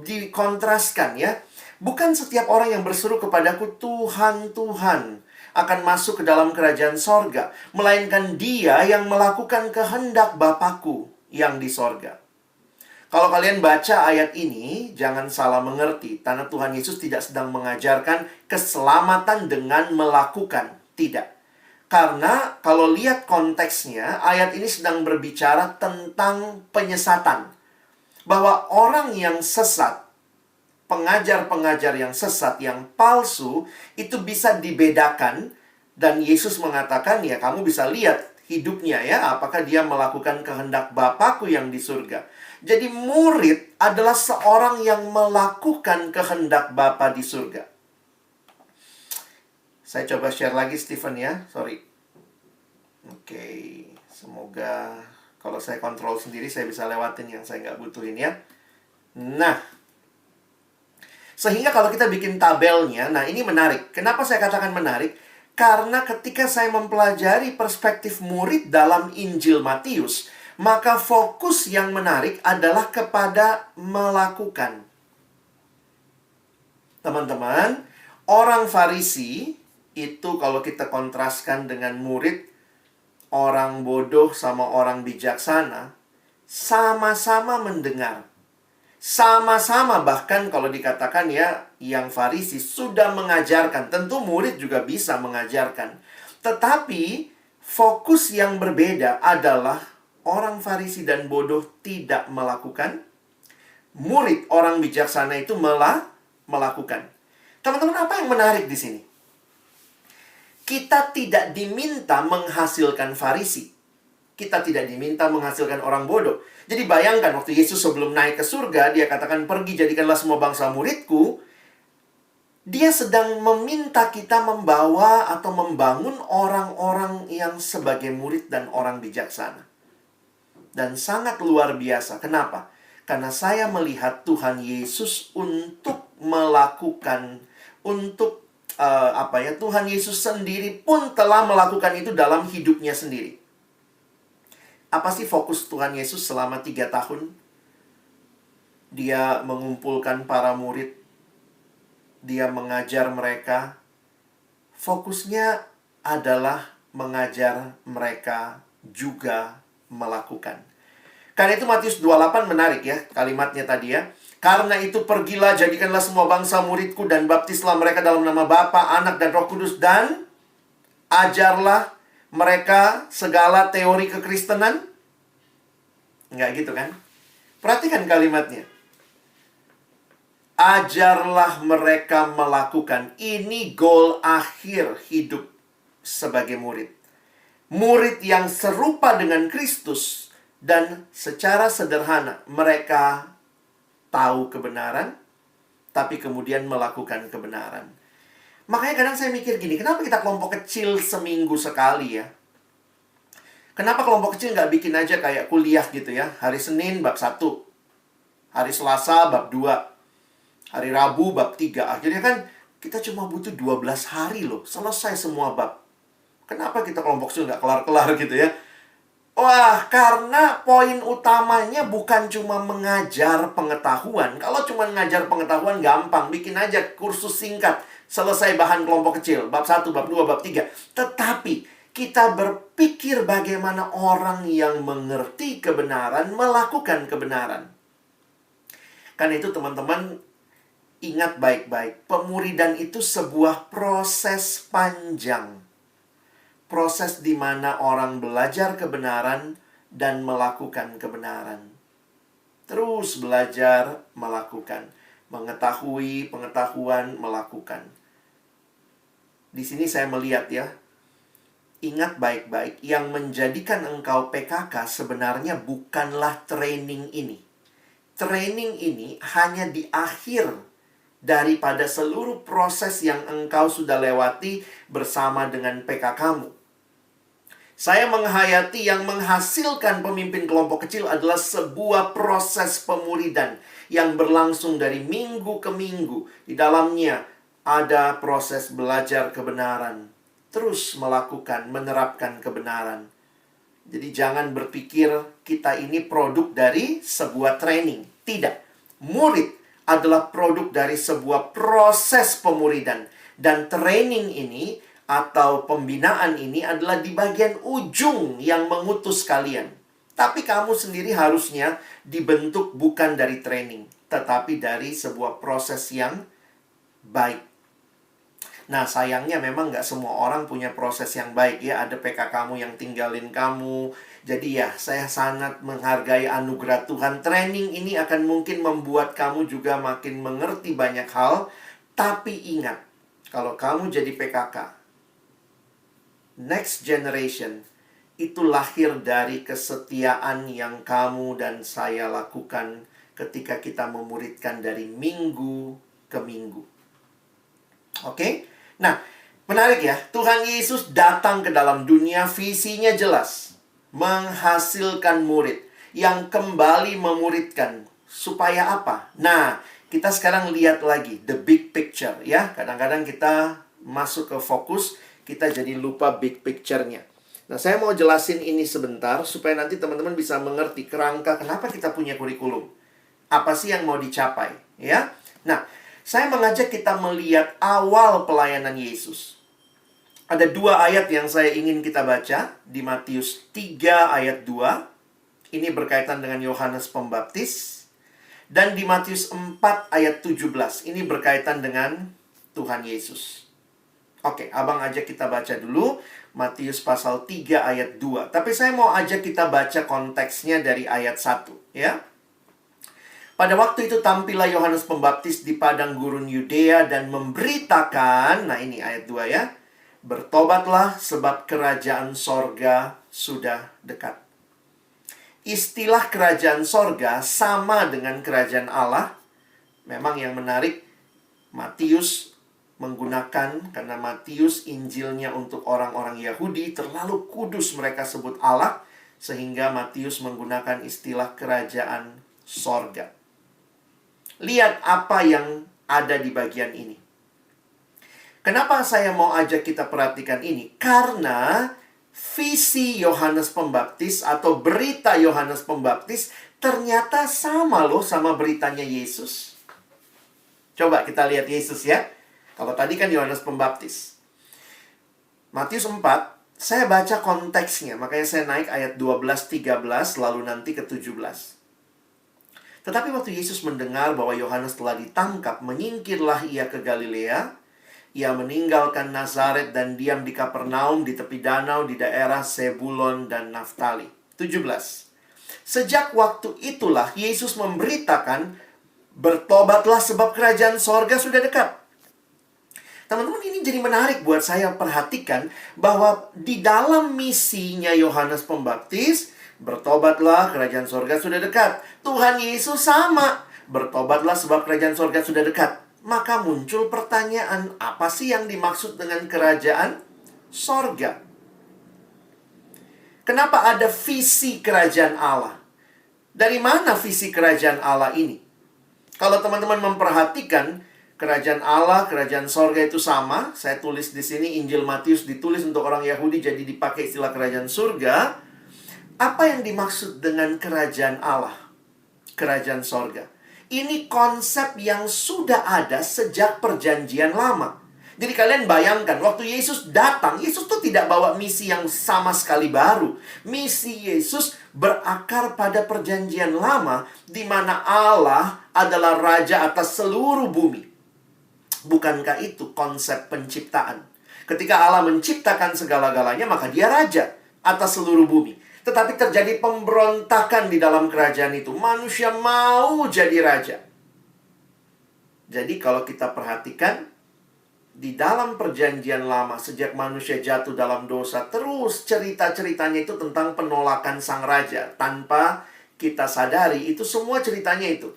dikontraskan ya. Bukan setiap orang yang berseru kepadaku, Tuhan, Tuhan, akan masuk ke dalam kerajaan sorga, melainkan dia yang melakukan kehendak Bapakku yang di sorga. Kalau kalian baca ayat ini, jangan salah mengerti. Karena Tuhan Yesus tidak sedang mengajarkan keselamatan dengan melakukan. Tidak. Karena kalau lihat konteksnya, ayat ini sedang berbicara tentang penyesatan. Bahwa orang yang sesat, pengajar-pengajar yang sesat, yang palsu, itu bisa dibedakan. Dan Yesus mengatakan, ya kamu bisa lihat hidupnya ya, apakah dia melakukan kehendak Bapakku yang di surga. Jadi murid adalah seorang yang melakukan kehendak Bapa di surga. Saya coba share lagi Stephen ya, sorry. Oke, semoga kalau saya kontrol sendiri saya bisa lewatin yang saya nggak butuhin ya. Nah, sehingga kalau kita bikin tabelnya, nah ini menarik. Kenapa saya katakan menarik? Karena ketika saya mempelajari perspektif murid dalam Injil Matius, maka fokus yang menarik adalah kepada melakukan. Teman-teman, orang Farisi itu kalau kita kontraskan dengan murid, orang bodoh sama orang bijaksana, sama-sama mendengar. Sama-sama bahkan kalau dikatakan ya, yang Farisi sudah mengajarkan. Tentu murid juga bisa mengajarkan. Tetapi fokus yang berbeda adalah orang Farisi dan bodoh tidak melakukan. Murid orang bijaksana itu melakukan. Teman-teman, apa yang menarik di sini? Kita tidak diminta menghasilkan Farisi. Kita tidak diminta menghasilkan orang bodoh. Jadi bayangkan waktu Yesus sebelum naik ke surga, dia katakan, pergi jadikanlah semua bangsa muridku. Dia sedang meminta kita membawa atau membangun orang-orang yang sebagai murid dan orang bijaksana. Dan sangat luar biasa. Kenapa? Karena saya melihat Tuhan Yesus untuk melakukan, Tuhan Yesus sendiri pun telah melakukan itu dalam hidupnya sendiri. Apa sih fokus Tuhan Yesus selama 3 tahun? Dia mengumpulkan para murid. Dia mengajar mereka. Fokusnya adalah mengajar mereka juga melakukan. Karena itu Matius 28 menarik ya kalimatnya tadi ya. Karena itu pergilah, jadikanlah semua bangsa muridku dan baptislah mereka dalam nama Bapa, Anak, dan Roh Kudus. Dan ajarlah mereka segala teori kekristenan. Enggak gitu kan? Perhatikan kalimatnya. Ajarlah mereka melakukan. Ini goal akhir hidup sebagai murid. Murid yang serupa dengan Kristus. Dan secara sederhana mereka tahu kebenaran, tapi kemudian melakukan kebenaran. Makanya kadang saya mikir gini, kenapa kita kelompok kecil seminggu sekali ya? Kenapa kelompok kecil nggak bikin aja kayak kuliah gitu ya? Hari Senin bab 1, hari Selasa bab 2, hari Rabu bab 3. Akhirnya kan kita cuma butuh 12 hari loh, selesai semua bab. Kenapa kita kelompok kecil nggak kelar-kelar gitu ya? Wah, karena poin utamanya bukan cuma mengajar pengetahuan. Kalau cuma mengajar pengetahuan gampang, bikin aja kursus singkat, selesai bahan kelompok kecil, bab 1, bab 2, bab 3. Tetapi kita berpikir bagaimana orang yang mengerti kebenaran melakukan kebenaran. Karena itu teman-teman, ingat baik-baik, pemuridan itu sebuah proses panjang. Proses di mana orang belajar kebenaran dan melakukan kebenaran. Terus belajar, melakukan. Mengetahui, pengetahuan, melakukan. Di sini saya melihat ya, ingat baik-baik, yang menjadikan engkau PKK sebenarnya bukanlah training ini. Training ini hanya di akhir daripada seluruh proses yang engkau sudah lewati bersama dengan PKK-mu. Saya menghayati yang menghasilkan pemimpin kelompok kecil adalah sebuah proses pemuridan yang berlangsung dari minggu ke minggu. Di dalamnya ada proses belajar kebenaran, terus melakukan, menerapkan kebenaran. Jadi jangan berpikir kita ini produk dari sebuah training. Tidak. Murid adalah produk dari sebuah proses pemuridan. Dan training ini atau pembinaan ini adalah di bagian ujung yang mengutus kalian. Tapi kamu sendiri harusnya dibentuk bukan dari training, tetapi dari sebuah proses yang baik. Nah, sayangnya memang nggak semua orang punya proses yang baik ya. Ada PK kamu yang tinggalin kamu. Jadi ya, saya sangat menghargai anugerah Tuhan. Training ini akan mungkin membuat kamu juga makin mengerti banyak hal. Tapi ingat, kalau kamu jadi PKK, next generation itu lahir dari kesetiaan yang kamu dan saya lakukan ketika kita memuridkan dari minggu ke minggu. Oke? Nah, menarik ya. Tuhan Yesus datang ke dalam dunia, visinya jelas. Menghasilkan murid yang kembali memuridkan. Supaya apa? Nah, kita sekarang lihat lagi the big picture ya. Kadang-kadang kita masuk ke fokus, kita jadi lupa big picture-nya. Nah, saya mau jelasin ini sebentar supaya nanti teman-teman bisa mengerti kerangka kenapa kita punya kurikulum. Apa sih yang mau dicapai, ya? Nah, saya mengajak kita melihat awal pelayanan Yesus. Ada 2 ayat yang saya ingin kita baca di Matius 3 ayat 2. Ini berkaitan dengan Yohanes Pembaptis. Dan di Matius 4 ayat 17. Ini berkaitan dengan Tuhan Yesus. Oke, abang ajak kita baca dulu Matius pasal 3 ayat 2. Tapi saya mau ajak kita baca konteksnya dari ayat 1, ya. Pada waktu itu tampillah Yohanes Pembaptis di padang gurun Yudea dan memberitakan, nah ini ayat 2 ya, bertobatlah sebab kerajaan sorga sudah dekat. Istilah kerajaan sorga sama dengan kerajaan Allah. Memang yang menarik, Matius menggunakan, karena Matius Injilnya untuk orang-orang Yahudi, terlalu kudus mereka sebut Allah, sehingga Matius menggunakan istilah kerajaan sorga. Lihat apa yang ada di bagian ini. Kenapa saya mau ajak kita perhatikan ini? Karena visi Yohanes Pembaptis atau berita Yohanes Pembaptis ternyata sama loh sama beritanya Yesus. Coba kita lihat Yesus ya. Kalau tadi kan Yohanes Pembaptis. Matius 4, saya baca konteksnya. Makanya saya naik ayat 12-13, lalu nanti ke 17. Tetapi waktu Yesus mendengar bahwa Yohanes telah ditangkap, menyingkirlah ia ke Galilea. Ia meninggalkan Nazaret dan diam di Kapernaum di tepi danau di daerah Sebulon dan Naftali. 17. Sejak waktu itulah Yesus memberitakan, bertobatlah sebab kerajaan sorga sudah dekat. Teman-teman, ini jadi menarik buat saya perhatikan bahwa di dalam misinya Yohanes Pembaptis, bertobatlah kerajaan sorga sudah dekat. Tuhan Yesus sama, bertobatlah sebab kerajaan sorga sudah dekat. Maka muncul pertanyaan, apa sih yang dimaksud dengan kerajaan sorga? Kenapa ada visi kerajaan Allah? Dari mana visi kerajaan Allah ini? Kalau teman-teman memperhatikan, kerajaan Allah, kerajaan sorga itu sama. Saya tulis di sini, Injil Matius ditulis untuk orang Yahudi, jadi dipakai istilah kerajaan surga. Apa yang dimaksud dengan kerajaan Allah? Kerajaan sorga. Ini konsep yang sudah ada sejak perjanjian lama. Jadi kalian bayangkan, waktu Yesus datang, Yesus tuh tidak bawa misi yang sama sekali baru. Misi Yesus berakar pada perjanjian lama, di mana Allah adalah raja atas seluruh bumi. Bukankah itu konsep penciptaan? Ketika Allah menciptakan segala-galanya, maka dia raja atas seluruh bumi. Tetapi terjadi pemberontakan di dalam kerajaan itu. Manusia mau jadi raja. Jadi kalau kita perhatikan, di dalam perjanjian lama, sejak manusia jatuh dalam dosa, terus cerita-ceritanya itu tentang penolakan sang raja. Tanpa kita sadari, itu semua ceritanya itu.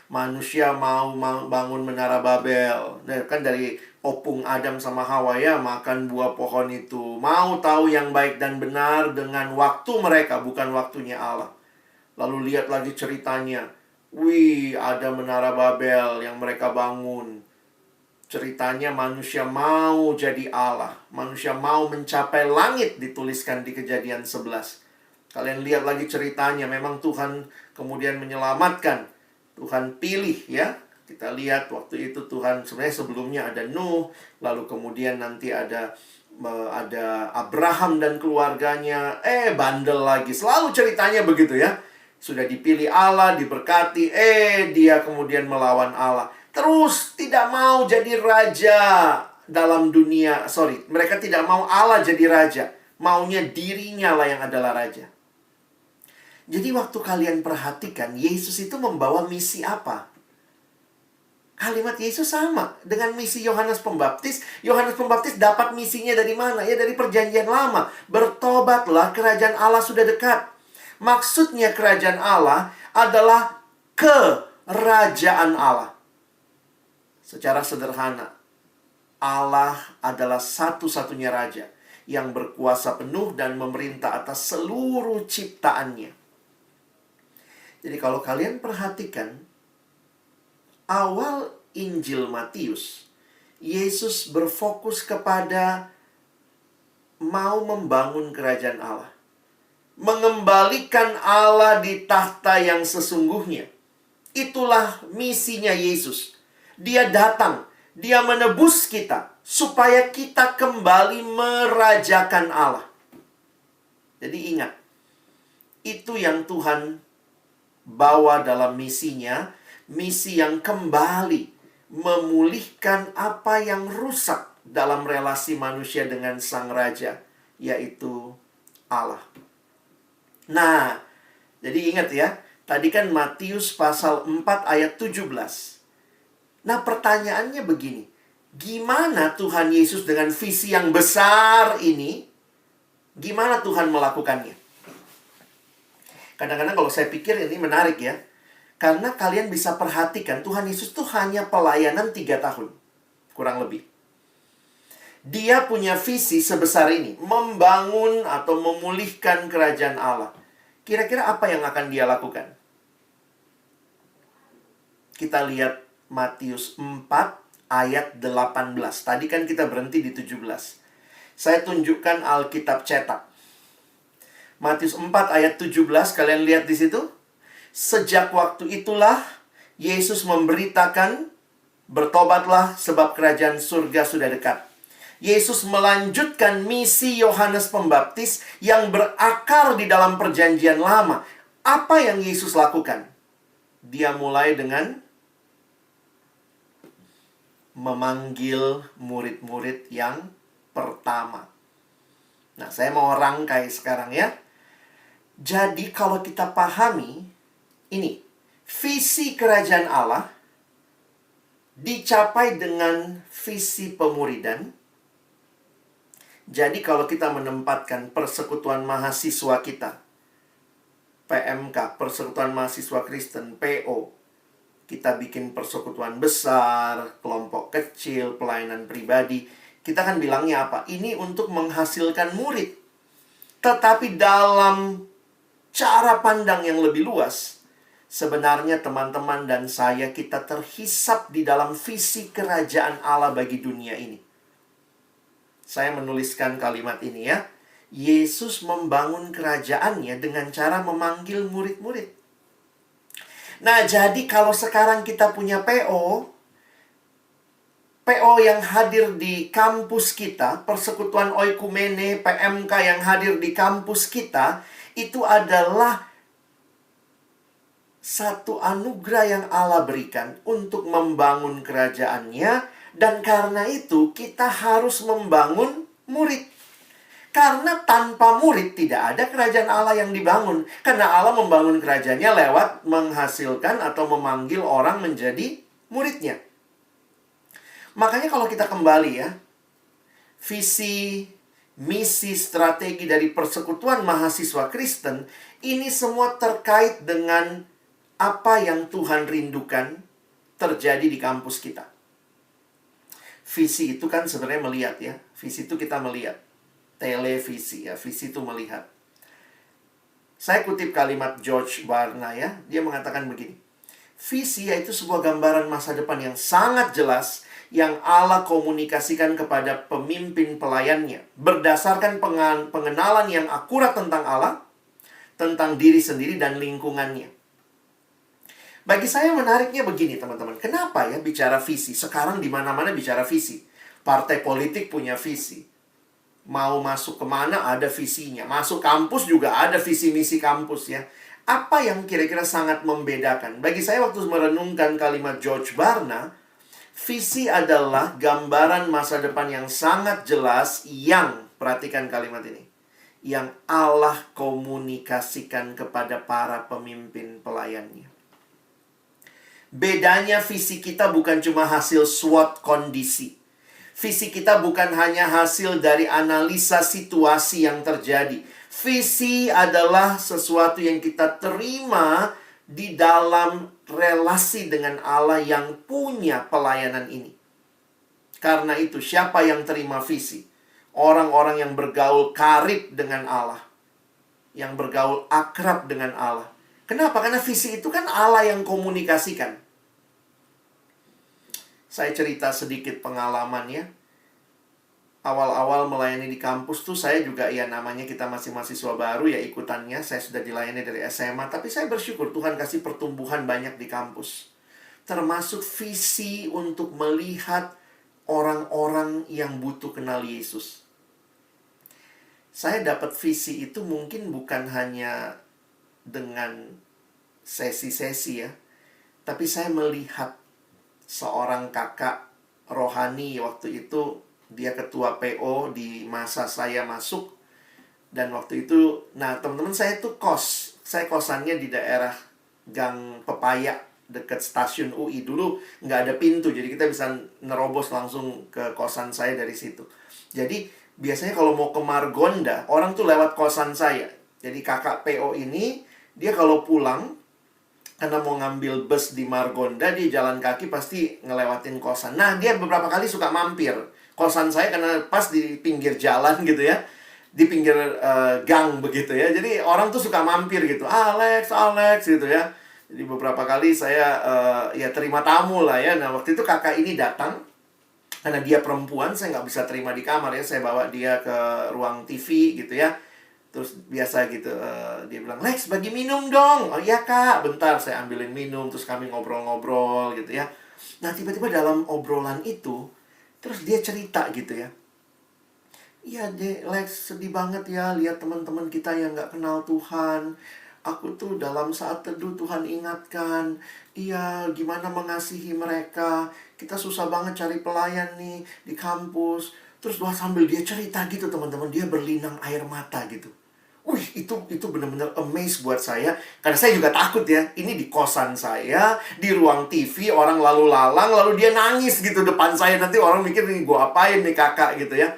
Manusia mau bangun menara Babel. Nah, kan dari opung Adam sama Hawa ya, makan buah pohon itu. Mau tahu yang baik dan benar dengan waktu mereka, bukan waktunya Allah. Lalu lihat lagi ceritanya. Wih, ada menara Babel yang mereka bangun. Ceritanya manusia mau jadi Allah. Manusia mau mencapai langit, dituliskan di Kejadian 11. Kalian lihat lagi ceritanya. Memang Tuhan kemudian menyelamatkan. Tuhan pilih ya. Kita lihat waktu itu Tuhan sebenarnya sebelumnya ada Nuh. Lalu kemudian nanti ada Abraham dan keluarganya. Bandel lagi. Selalu ceritanya begitu ya. Sudah dipilih Allah, diberkati. Dia kemudian melawan Allah. Terus tidak mau jadi raja dalam dunia. Mereka tidak mau Allah jadi raja. Maunya dirinya lah yang adalah raja. Jadi waktu kalian perhatikan, Yesus itu membawa misi apa? Kalimat Yesus sama dengan misi Yohanes Pembaptis. Yohanes Pembaptis dapat misinya dari mana? Ya dari perjanjian lama. Bertobatlah, kerajaan Allah sudah dekat. Maksudnya kerajaan Allah adalah kerajaan Allah. Secara sederhana, Allah adalah satu-satunya raja yang berkuasa penuh dan memerintah atas seluruh ciptaannya. Jadi kalau kalian perhatikan, awal Injil Matius, Yesus berfokus kepada mau membangun kerajaan Allah. Mengembalikan Allah di tahta yang sesungguhnya. Itulah misinya Yesus. Dia datang, dia menebus kita, supaya kita kembali merajakan Allah. Jadi ingat, itu yang Tuhan bawa dalam misinya, misi yang kembali memulihkan apa yang rusak dalam relasi manusia dengan sang raja, yaitu Allah. Nah, jadi ingat ya, tadi kan Matius pasal 4 ayat 17. Nah, pertanyaannya begini. Gimana Tuhan Yesus dengan visi yang besar ini, gimana Tuhan melakukannya? Kadang-kadang kalau saya pikir ini menarik ya. Karena kalian bisa perhatikan, Tuhan Yesus tuh hanya pelayanan 3 tahun. Kurang lebih. Dia punya visi sebesar ini. Membangun atau memulihkan kerajaan Allah. Kira-kira apa yang akan dia lakukan? Kita lihat Matius 4 ayat 18. Tadi kan kita berhenti di 17. Saya tunjukkan Alkitab cetak. Matius 4 ayat 17, kalian lihat di situ. Sejak waktu itulah Yesus memberitakan, bertobatlah sebab kerajaan surga sudah dekat. Yesus melanjutkan misi Yohanes Pembaptis yang berakar di dalam perjanjian lama. Apa yang Yesus lakukan? Dia mulai dengan memanggil murid-murid yang pertama. Nah, saya mau rangkai sekarang ya. Jadi kalau kita pahami ini, visi kerajaan Allah dicapai dengan visi pemuridan. Jadi kalau kita menempatkan persekutuan mahasiswa kita, PMK, Persekutuan Mahasiswa Kristen, PO, kita bikin persekutuan besar, kelompok kecil, pelayanan pribadi. Kita kan bilangnya apa? Ini untuk menghasilkan murid. Tetapi dalam cara pandang yang lebih luas, sebenarnya teman-teman dan saya, kita terhisap di dalam visi kerajaan Allah bagi dunia ini. Saya menuliskan kalimat ini ya. Yesus membangun kerajaannya dengan cara memanggil murid-murid. Nah, jadi kalau sekarang kita punya PO yang hadir di kampus kita, Persekutuan Oikumene, PMK yang hadir di kampus kita, itu adalah satu anugerah yang Allah berikan untuk membangun kerajaannya. Dan karena itu kita harus membangun murid. Karena tanpa murid tidak ada kerajaan Allah yang dibangun. Karena Allah membangun kerajaannya lewat menghasilkan atau memanggil orang menjadi muridnya. Makanya kalau kita kembali ya, visi, misi, strategi dari persekutuan mahasiswa Kristen, ini semua terkait dengan apa yang Tuhan rindukan terjadi di kampus kita. Visi itu kan sebenarnya melihat ya. Visi itu kita melihat. Televisi ya, visi itu melihat. Saya kutip kalimat George Barna ya. Dia mengatakan begini. Visi yaitu sebuah gambaran masa depan yang sangat jelas yang Allah komunikasikan kepada pemimpin pelayannya berdasarkan pengenalan yang akurat tentang Allah, tentang diri sendiri dan lingkungannya. Bagi saya menariknya begini teman-teman. Kenapa ya bicara visi? Sekarang di mana-mana bicara visi. Partai politik punya visi. Mau masuk kemana ada visinya. Masuk kampus juga ada visi misi kampus ya. Apa yang kira-kira sangat membedakan? Bagi saya waktu merenungkan kalimat George Barna, visi adalah gambaran masa depan yang sangat jelas yang, perhatikan kalimat ini, yang Allah komunikasikan kepada para pemimpin pelayannya. Bedanya visi kita bukan cuma hasil SWOT kondisi. Visi kita bukan hanya hasil dari analisa situasi yang terjadi. Visi adalah sesuatu yang kita terima di dalam relasi dengan Allah yang punya pelayanan ini. Karena itu, siapa yang terima visi? Orang-orang yang bergaul karib dengan Allah. Yang bergaul akrab dengan Allah. Kenapa? Karena visi itu kan Allah yang komunikasikan. Saya cerita sedikit pengalaman ya. Awal-awal melayani di kampus tuh saya juga ya namanya kita masih mahasiswa baru ya ikutannya. Saya sudah dilayani dari SMA. Tapi saya bersyukur Tuhan kasih pertumbuhan banyak di kampus. Termasuk visi untuk melihat orang-orang yang butuh kenal Yesus. Saya dapat visi itu mungkin bukan hanya dengan sesi-sesi ya. Tapi saya melihat seorang kakak rohani waktu itu, dia ketua PO di masa saya masuk. Dan waktu itu, nah teman-teman saya tuh saya kosannya di daerah Gang Pepaya dekat stasiun UI. Dulu nggak ada pintu, jadi kita bisa nerobos langsung ke kosan saya dari situ. Jadi biasanya kalau mau ke Margonda, orang tuh lewat kosan saya. Jadi kakak PO ini, dia kalau pulang karena mau ngambil bus di Margonda, dia jalan kaki pasti ngelewatin kosan. Nah, dia beberapa kali suka mampir. Kosan saya karena pas di pinggir jalan gitu ya. Di pinggir gang begitu ya. Jadi orang tuh suka mampir gitu. Alex gitu ya. Jadi beberapa kali saya ya terima tamu lah ya. Nah, waktu itu kakak ini datang. Karena dia perempuan, saya nggak bisa terima di kamar ya. Saya bawa dia ke ruang TV gitu ya. Terus biasa gitu, dia bilang, Lex bagi minum dong. Oh iya kak, bentar saya ambilin minum. Terus kami ngobrol-ngobrol gitu ya. Nah tiba-tiba dalam obrolan itu, terus dia cerita gitu ya. Iya deh Lex, sedih banget ya lihat teman-teman kita yang gak kenal Tuhan. Aku tuh dalam saat teduh Tuhan ingatkan, iya gimana mengasihi mereka. Kita susah banget cari pelayan nih di kampus. Terus sambil dia cerita gitu teman-teman, dia berlinang air mata gitu. Wih, itu benar-benar amazed buat saya. Karena saya juga takut ya. Ini di kosan saya, di ruang TV, orang lalu lalang, lalu dia nangis gitu depan saya. Nanti orang mikir, nih gue apain nih kakak gitu ya.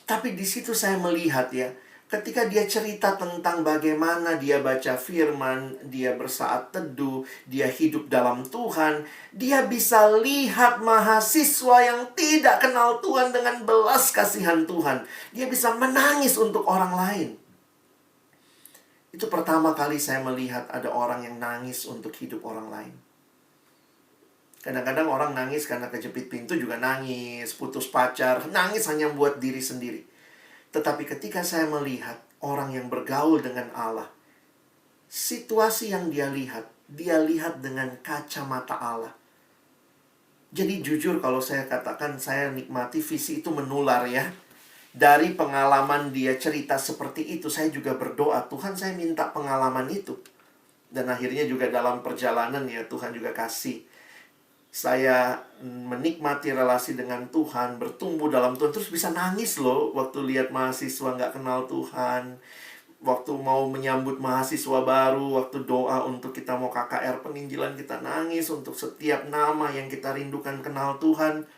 Tapi di situ saya melihat ya, ketika dia cerita tentang bagaimana dia baca firman, dia bersaat teduh, dia hidup dalam Tuhan, dia bisa lihat mahasiswa yang tidak kenal Tuhan dengan belas kasihan Tuhan. Dia bisa menangis untuk orang lain. Itu pertama kali saya melihat ada orang yang nangis untuk hidup orang lain. Kadang-kadang orang nangis karena kejepit pintu juga nangis, putus pacar, nangis hanya buat diri sendiri. Tetapi ketika saya melihat orang yang bergaul dengan Allah, situasi yang dia lihat dengan kacamata Allah. Jadi jujur kalau saya katakan saya nikmati visi itu menular ya. Dari pengalaman dia cerita seperti itu, saya juga berdoa, Tuhan saya minta pengalaman itu. Dan akhirnya juga dalam perjalanan ya, Tuhan juga kasih. Saya menikmati relasi dengan Tuhan, bertumbuh dalam Tuhan. Terus bisa nangis loh, waktu lihat mahasiswa nggak kenal Tuhan. Waktu mau menyambut mahasiswa baru, waktu doa untuk kita mau KKR penginjilan, kita nangis untuk setiap nama yang kita rindukan kenal Tuhan.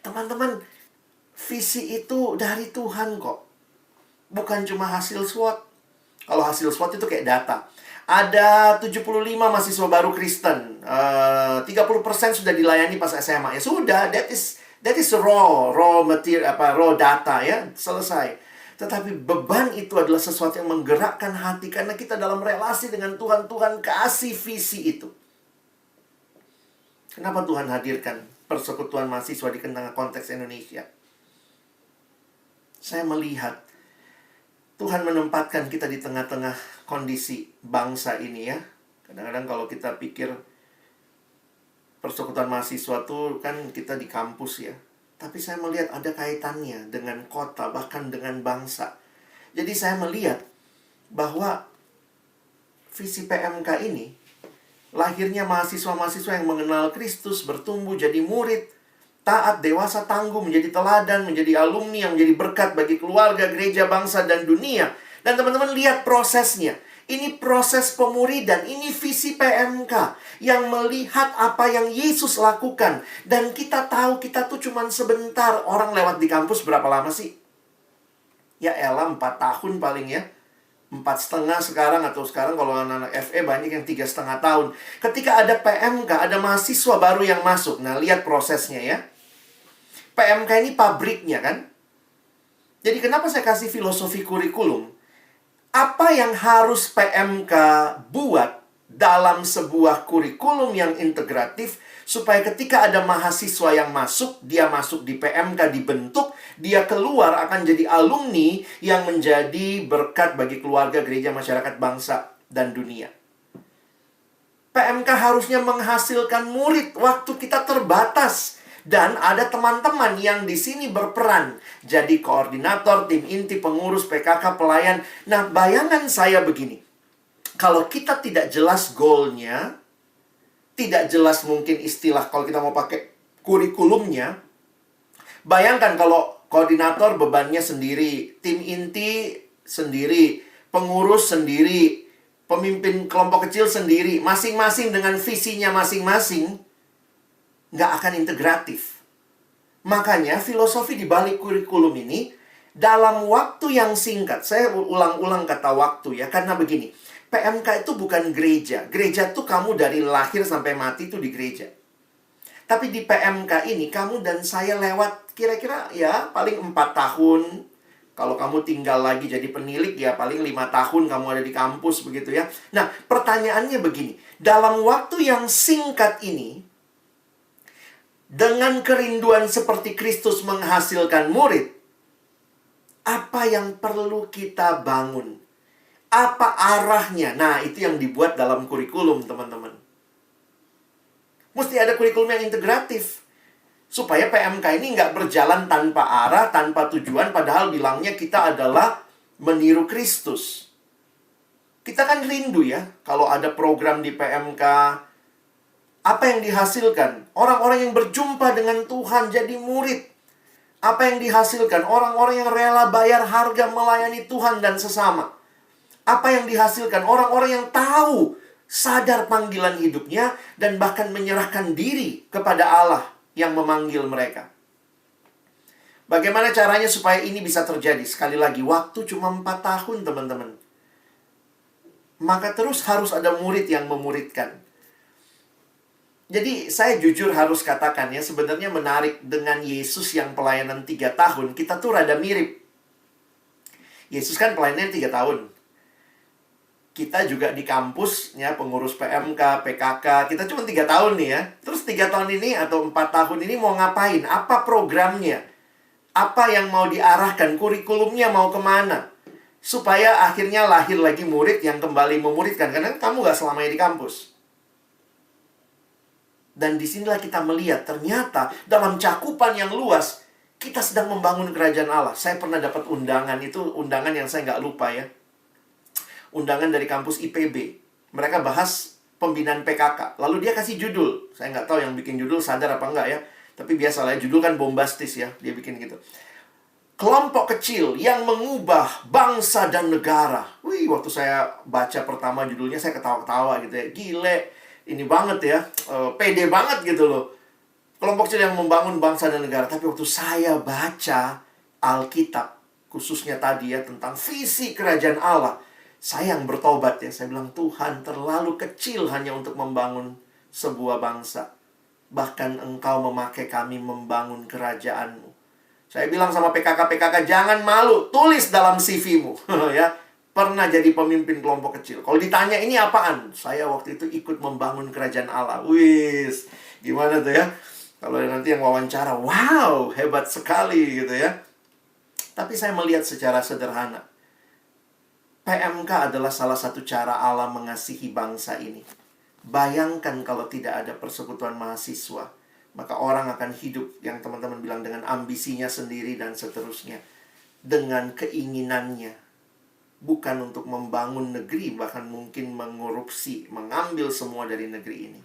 Teman-teman, visi itu dari Tuhan kok. Bukan cuma hasil SWOT. Kalau hasil SWOT itu kayak data. Ada 75 mahasiswa baru Kristen. 30% sudah dilayani pas SMA. Ya sudah, that is raw material, raw data ya, selesai. Tetapi beban itu adalah sesuatu yang menggerakkan hati karena kita dalam relasi dengan Tuhan. Tuhan kasih visi itu. Kenapa Tuhan hadirkan persekutuan mahasiswa di tengah konteks Indonesia? Saya melihat Tuhan menempatkan kita di tengah-tengah kondisi bangsa ini ya. Kadang-kadang kalau kita pikir persekutuan mahasiswa itu kan kita di kampus ya. Tapi saya melihat ada kaitannya dengan kota, bahkan dengan bangsa. Jadi saya melihat bahwa visi PMK ini, lahirnya mahasiswa-mahasiswa yang mengenal Kristus, bertumbuh jadi murid, taat, dewasa, tangguh, menjadi teladan, menjadi alumni yang menjadi berkat bagi keluarga, gereja, bangsa, dan dunia. Dan teman-teman lihat prosesnya. Ini proses pemuridan, ini visi PMK yang melihat apa yang Yesus lakukan. Dan kita tahu kita tuh cuman sebentar. Orang lewat di kampus berapa lama sih? Ya elah 4 tahun paling ya. 4,5 sekarang, atau sekarang kalau anak-anak FE banyak yang 3,5 tahun. Ketika ada PMK, ada mahasiswa baru yang masuk. Nah, lihat prosesnya ya. PMK ini pabriknya kan. Jadi kenapa saya kasih filosofi kurikulum? Apa yang harus PMK buat dalam sebuah kurikulum yang integratif supaya ketika ada mahasiswa yang masuk, dia masuk di PMK, dibentuk, dia keluar akan jadi alumni yang menjadi berkat bagi keluarga, gereja, masyarakat, bangsa, dan dunia. PMK harusnya menghasilkan murid, waktu kita terbatas. Dan ada teman-teman yang di sini berperan jadi koordinator, tim inti, pengurus, PKK, pelayan. Nah, bayangan saya begini. Kalau kita tidak jelas goalnya, tidak jelas mungkin istilah kalau kita mau pakai kurikulumnya. Bayangkan kalau koordinator bebannya sendiri, tim inti sendiri, pengurus sendiri, pemimpin kelompok kecil sendiri, masing-masing dengan visinya masing-masing, nggak akan integratif. Makanya filosofi di balik kurikulum ini, dalam waktu yang singkat, saya ulang-ulang kata waktu ya, karena begini, PMK itu bukan gereja. Gereja tuh kamu dari lahir sampai mati tuh di gereja. Tapi di PMK ini, kamu dan saya lewat kira-kira ya paling 4 tahun. Kalau kamu tinggal lagi jadi penilik ya paling 5 tahun kamu ada di kampus begitu ya. Nah, pertanyaannya begini. Dalam waktu yang singkat ini, dengan kerinduan seperti Kristus menghasilkan murid, apa yang perlu kita bangun? Apa arahnya? Nah, itu yang dibuat dalam kurikulum, teman-teman. Mesti ada kurikulum yang integratif. Supaya PMK ini nggak berjalan tanpa arah, tanpa tujuan, padahal bilangnya kita adalah meniru Kristus. Kita kan rindu ya, kalau ada program di PMK, apa yang dihasilkan? Orang-orang yang berjumpa dengan Tuhan jadi murid. Apa yang dihasilkan? Orang-orang yang rela bayar harga melayani Tuhan dan sesama. Apa yang dihasilkan? Orang-orang yang tahu, sadar panggilan hidupnya, dan bahkan menyerahkan diri kepada Allah yang memanggil mereka. Bagaimana caranya supaya ini bisa terjadi? Sekali lagi, waktu cuma 4 tahun, teman-teman. Maka terus harus ada murid yang memuridkan. Jadi saya jujur harus katakan ya, sebenarnya menarik dengan Yesus yang pelayanan 3 tahun, kita tuh rada mirip. Yesus kan pelayanan 3 tahun. Kita juga di kampus ya, pengurus PMK, PKK, kita cuma 3 tahun nih ya. Terus 3 tahun ini atau 4 tahun ini mau ngapain? Apa programnya? Apa yang mau diarahkan? Kurikulumnya mau kemana? Supaya akhirnya lahir lagi murid yang kembali memuridkan. Karena kamu gak selamanya di kampus. Dan disinilah kita melihat ternyata dalam cakupan yang luas kita sedang membangun kerajaan Allah. Saya pernah dapat undangan, itu undangan yang saya nggak lupa ya. Undangan dari kampus IPB. Mereka bahas pembinaan PKK. Lalu dia kasih judul. Saya nggak tahu yang bikin judul sadar apa enggak ya. Tapi biasalah judul kan bombastis ya. Dia bikin gitu. Kelompok kecil yang mengubah bangsa dan negara. Wih, waktu saya baca pertama judulnya saya ketawa-ketawa gitu ya. Gile. Ini banget ya, pede banget gitu loh. kelompok kecil yang membangun bangsa dan negara. Tapi waktu saya baca Alkitab, khususnya tadi ya tentang visi kerajaan Allah, saya yang bertobat ya. Saya bilang, Tuhan terlalu kecil hanya untuk membangun sebuah bangsa. Bahkan Engkau memakai kami membangun kerajaan-Mu. Saya bilang sama PKK, jangan malu, tulis dalam CV-mu. Ya, pernah jadi pemimpin kelompok kecil. Kalau ditanya ini apaan? Saya waktu itu ikut membangun kerajaan Allah. Wis, gimana tuh ya? Kalau nanti yang wawancara, wow, hebat sekali gitu ya. Tapi saya melihat secara sederhana. PMK adalah salah satu cara Allah mengasihi bangsa ini. Bayangkan kalau tidak ada persekutuan mahasiswa, maka orang akan hidup yang teman-teman bilang dengan ambisinya sendiri dan seterusnya. Dengan keinginannya. Bukan untuk membangun negeri, bahkan mungkin mengorupsi, mengambil semua dari negeri ini.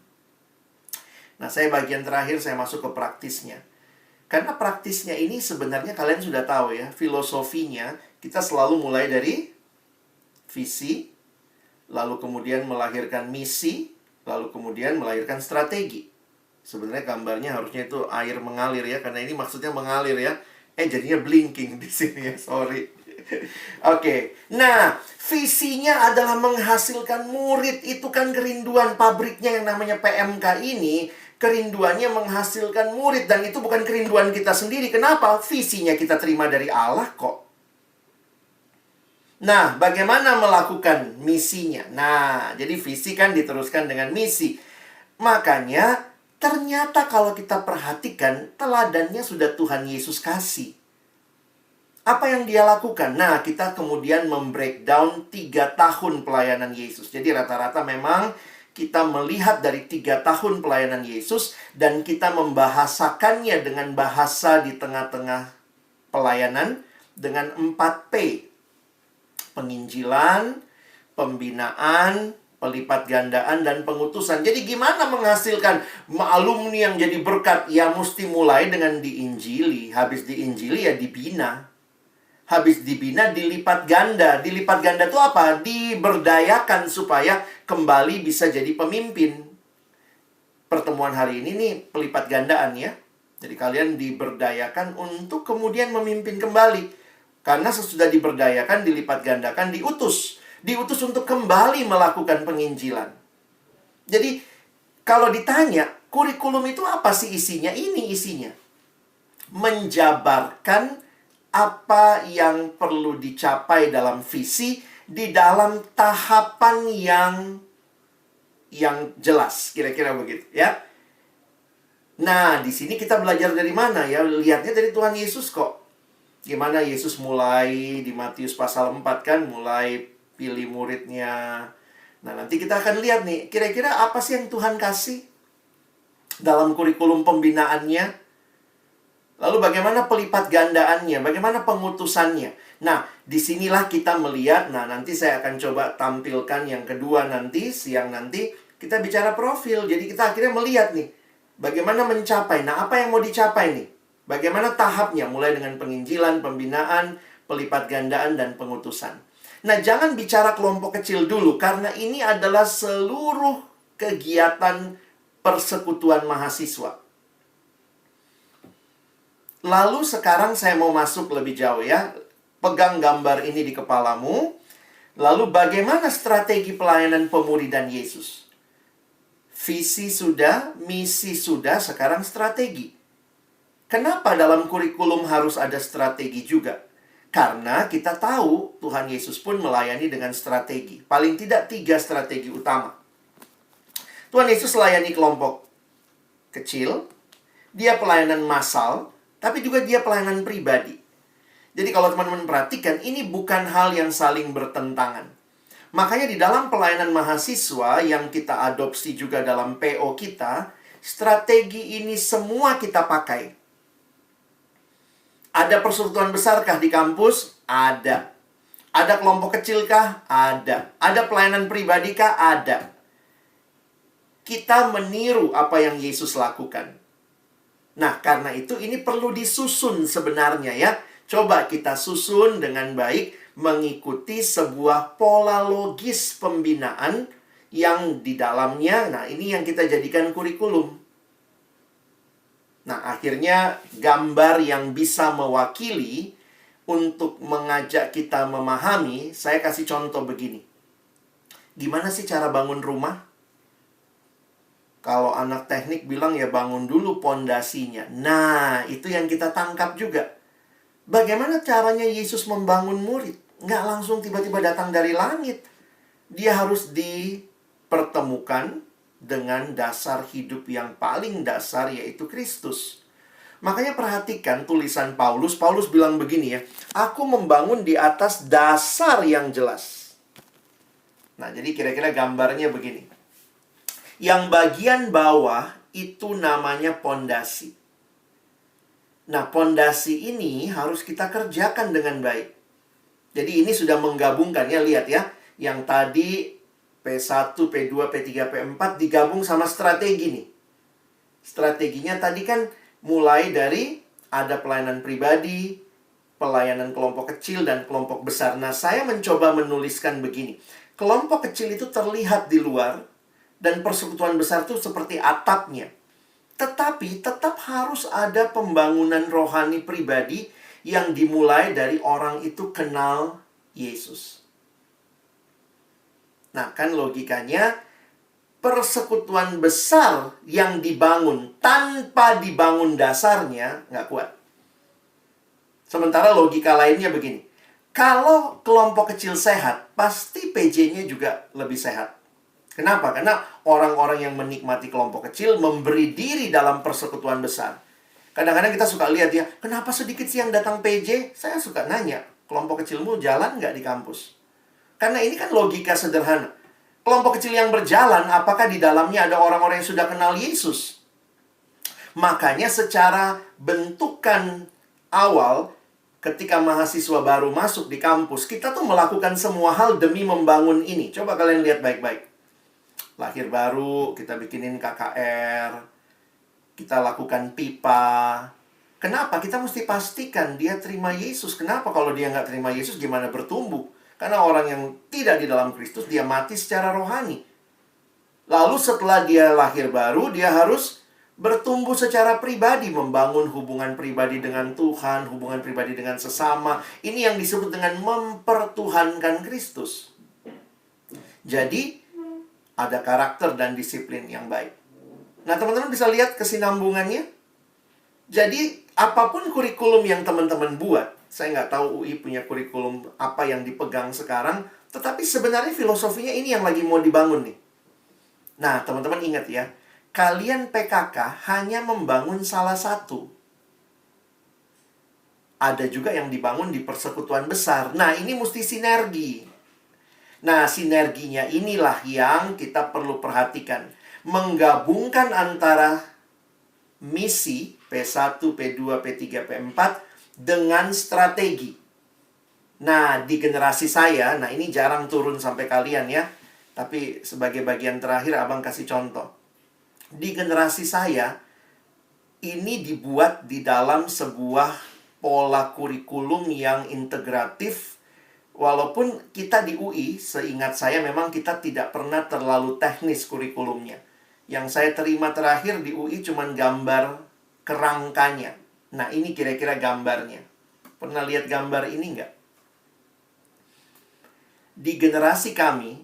Nah, saya bagian terakhir, saya masuk ke praktisnya. Karena praktisnya ini sebenarnya kalian sudah tahu ya, filosofinya kita selalu mulai dari visi, lalu kemudian melahirkan misi, lalu kemudian melahirkan strategi. Sebenarnya gambarnya harusnya itu air mengalir ya, karena ini maksudnya mengalir ya. Jadinya blinking di sini ya, sorry. Oke. Nah, visinya adalah menghasilkan murid. Itu kan kerinduan pabriknya yang namanya PMK ini. Kerinduannya menghasilkan murid. Dan itu bukan kerinduan kita sendiri. Kenapa? Visinya kita terima dari Allah kok. Nah, bagaimana melakukan misinya? Nah, jadi visi kan diteruskan dengan misi. Makanya ternyata kalau kita perhatikan, teladannya sudah Tuhan Yesus kasih. Apa yang dia lakukan? Nah, kita kemudian membreakdown 3 tahun pelayanan Yesus. Jadi rata-rata memang kita melihat dari 3 tahun pelayanan Yesus, dan kita membahasakannya dengan bahasa di tengah-tengah pelayanan dengan 4P. Penginjilan, pembinaan, pelipat gandaan, dan pengutusan. Jadi gimana menghasilkan alumni yang jadi berkat? Ya mesti mulai dengan diinjili. Habis diinjili ya dibina. Habis dibina dilipat ganda. Dilipat ganda itu apa? Diberdayakan supaya kembali bisa jadi pemimpin. Pertemuan hari ini nih pelipat gandaan ya. Jadi kalian diberdayakan untuk kemudian memimpin kembali. Karena sesudah diberdayakan, dilipat gandakan, diutus. Diutus untuk kembali melakukan penginjilan. Jadi, kalau ditanya, kurikulum itu apa sih isinya? Ini isinya. Menjabarkan apa yang perlu dicapai dalam visi di dalam tahapan yang jelas. Kira-kira begitu, ya. Nah, di sini kita belajar dari mana ya? Lihatnya dari Tuhan Yesus kok. Gimana Yesus mulai di Matius pasal 4 kan, mulai pilih muridnya. Nah, nanti kita akan lihat nih, kira-kira apa sih yang Tuhan kasih dalam kurikulum pembinaannya? Lalu bagaimana pelipat gandaannya? Bagaimana pengutusannya? Nah, disinilah kita melihat. Nah, nanti saya akan coba tampilkan yang kedua nanti, siang nanti. Kita bicara profil. Jadi kita akhirnya melihat nih, bagaimana mencapai. Nah, apa yang mau dicapai nih? Bagaimana tahapnya? Mulai dengan penginjilan, pembinaan, pelipat gandaan, dan pengutusan. Nah, jangan bicara kelompok kecil dulu, karena ini adalah seluruh kegiatan persekutuan mahasiswa. Lalu sekarang saya mau masuk lebih jauh ya. Pegang gambar ini di kepalamu. Lalu bagaimana strategi pelayanan pemuridan Yesus? Visi sudah, misi sudah, sekarang strategi. Kenapa dalam kurikulum harus ada strategi juga? Karena kita tahu Tuhan Yesus pun melayani dengan strategi. Paling tidak 3 strategi utama. Tuhan Yesus melayani kelompok kecil. Dia pelayanan massal. Tapi juga dia pelayanan pribadi. Jadi kalau teman-teman perhatikan, ini bukan hal yang saling bertentangan. Makanya di dalam pelayanan mahasiswa yang kita adopsi juga dalam PO kita, strategi ini semua kita pakai. Ada persekutuan besarkah di kampus? Ada. Ada kelompok kecilkah? Ada. Ada pelayanan pribadikah? Ada. Kita meniru apa yang Yesus lakukan. Nah, karena itu ini perlu disusun sebenarnya ya. Coba kita susun dengan baik, mengikuti sebuah pola logis pembinaan yang di dalamnya, nah ini yang kita jadikan kurikulum. Nah, akhirnya gambar yang bisa mewakili untuk mengajak kita memahami, saya kasih contoh begini. Gimana sih cara bangun rumah? Kalau anak teknik bilang ya bangun dulu pondasinya. Nah, itu yang kita tangkap juga. Bagaimana caranya Yesus membangun murid? Nggak langsung tiba-tiba datang dari langit. Dia harus dipertemukan dengan dasar hidup yang paling dasar, yaitu Kristus. Makanya perhatikan tulisan Paulus. Paulus bilang begini ya, aku membangun di atas dasar yang jelas. Nah, jadi kira-kira gambarnya begini. Yang bagian bawah itu namanya pondasi. Nah, pondasi ini harus kita kerjakan dengan baik. Jadi ini sudah menggabungkan ya, lihat ya. Yang tadi P1, P2, P3, P4 digabung sama strategi nih. Strateginya tadi kan mulai dari ada pelayanan pribadi, pelayanan kelompok kecil, dan kelompok besar. Nah, saya mencoba menuliskan begini. Kelompok kecil itu terlihat di luar, dan persekutuan besar itu seperti atapnya. Tetapi tetap harus ada pembangunan rohani pribadi yang dimulai dari orang itu kenal Yesus. Nah, kan logikanya persekutuan besar yang dibangun tanpa dibangun dasarnya nggak kuat. Sementara logika lainnya begini. Kalau kelompok kecil sehat, pasti PJ-nya juga lebih sehat. Kenapa? Karena orang-orang yang menikmati kelompok kecil memberi diri dalam persekutuan besar. Kadang-kadang kita suka lihat ya, kenapa sedikit sih yang datang PJ? Saya suka nanya, kelompok kecilmu jalan nggak di kampus? Karena ini kan logika sederhana. Kelompok kecil yang berjalan, apakah di dalamnya ada orang-orang yang sudah kenal Yesus? Makanya secara bentukan awal, ketika mahasiswa baru masuk di kampus, kita tuh melakukan semua hal demi membangun ini. Coba kalian lihat baik-baik. Lahir baru, kita bikinin KKR, kita lakukan pipa. Kenapa? Kita mesti pastikan dia terima Yesus. Kenapa kalau dia nggak terima Yesus, gimana bertumbuh? Karena orang yang tidak di dalam Kristus, dia mati secara rohani. Lalu setelah dia lahir baru, dia harus bertumbuh secara pribadi, membangun hubungan pribadi dengan Tuhan, hubungan pribadi dengan sesama. Ini yang disebut dengan mempertuhankan Kristus. Jadi, ada karakter dan disiplin yang baik. Nah, teman-teman bisa lihat kesinambungannya. Jadi, apapun kurikulum yang teman-teman buat, saya nggak tahu UI punya kurikulum apa yang dipegang sekarang, tetapi sebenarnya filosofinya ini yang lagi mau dibangun nih. Nah, teman-teman ingat ya, kalian PKK hanya membangun salah satu. Ada juga yang dibangun di persekutuan besar. Nah, ini mesti sinergi. Nah, sinerginya inilah yang kita perlu perhatikan. Menggabungkan antara misi P1, P2, P3, P4 dengan strategi. Nah, di generasi saya, nah ini jarang turun sampai kalian ya. Tapi sebagai bagian terakhir, Abang kasih contoh. Di generasi saya, ini dibuat di dalam sebuah pola kurikulum yang integratif. Walaupun kita di UI, seingat saya memang kita tidak pernah terlalu teknis kurikulumnya. Yang saya terima terakhir di UI cuma gambar kerangkanya. Nah, ini kira-kira gambarnya. Pernah lihat gambar ini nggak? Di generasi kami,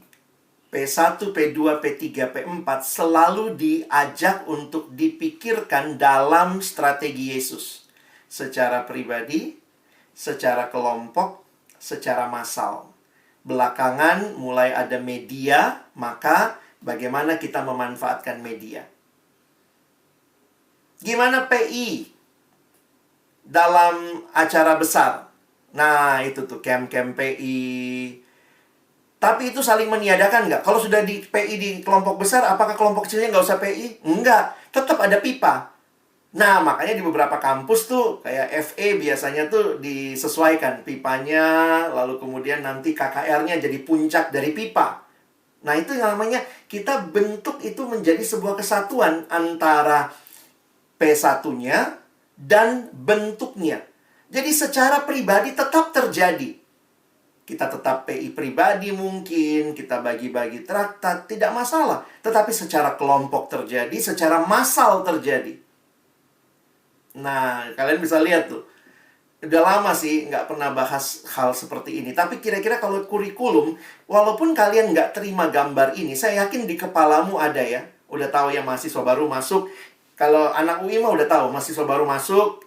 P1, P2, P3, P4 selalu diajak untuk dipikirkan dalam strategi Yesus. Secara pribadi, secara kelompok, secara massal. Belakangan mulai ada media, maka bagaimana kita memanfaatkan media. Gimana PI dalam acara besar? Nah, itu tuh camp-camp PI. Tapi itu saling meniadakan nggak? Kalau sudah di PI di kelompok besar, apakah kelompok kecilnya nggak usah PI? Enggak, tetap ada pipa. Nah, makanya di beberapa kampus tuh, kayak FE biasanya tuh disesuaikan pipanya, lalu kemudian nanti KKR-nya jadi puncak dari pipa. Nah, itu yang namanya kita bentuk itu menjadi sebuah kesatuan antara P1-nya dan bentuknya. Jadi secara pribadi tetap terjadi. Kita tetap PI pribadi mungkin, kita bagi-bagi traktat, tidak masalah. Tetapi secara kelompok terjadi, secara massal terjadi. Nah, kalian bisa lihat tuh. Udah lama sih nggak pernah bahas hal seperti ini. Tapi kira-kira kalau kurikulum, walaupun kalian nggak terima gambar ini, saya yakin di kepalamu ada ya. Udah tahu ya mahasiswa baru masuk. Kalau anak UI mah udah tahu, mahasiswa baru masuk,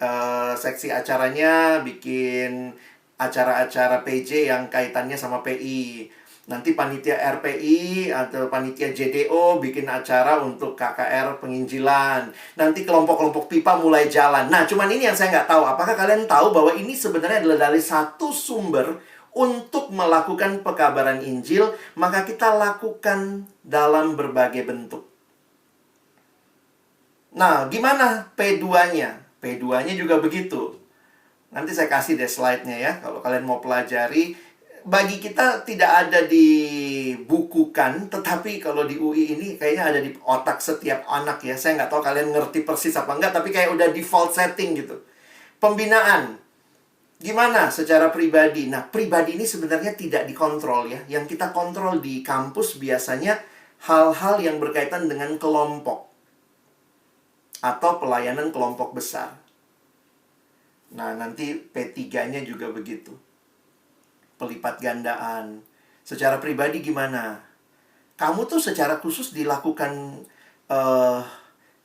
seksi acaranya bikin acara-acara PJ yang kaitannya sama PI. Nanti panitia RPI atau panitia JDO bikin acara untuk KKR penginjilan. Nanti kelompok-kelompok pipa mulai jalan. Nah, cuman ini yang saya nggak tahu. Apakah kalian tahu bahwa ini sebenarnya adalah dari satu sumber untuk melakukan pekabaran Injil, maka kita lakukan dalam berbagai bentuk. Nah, gimana P2-nya? P2-nya juga begitu. Nanti saya kasih deh slide-nya ya, kalau kalian mau pelajari. Bagi kita tidak ada dibukukan, tetapi kalau di UI ini kayaknya ada di otak setiap anak ya. Saya nggak tahu kalian ngerti persis apa enggak, tapi kayak udah default setting gitu. Pembinaan. Gimana secara pribadi? Nah, pribadi ini sebenarnya tidak dikontrol ya. Yang kita kontrol di kampus biasanya hal-hal yang berkaitan dengan kelompok. Atau pelayanan kelompok besar. Nah, nanti P3-nya juga begitu. Pelipat gandaan. Secara pribadi gimana? Kamu tuh secara khusus dilakukan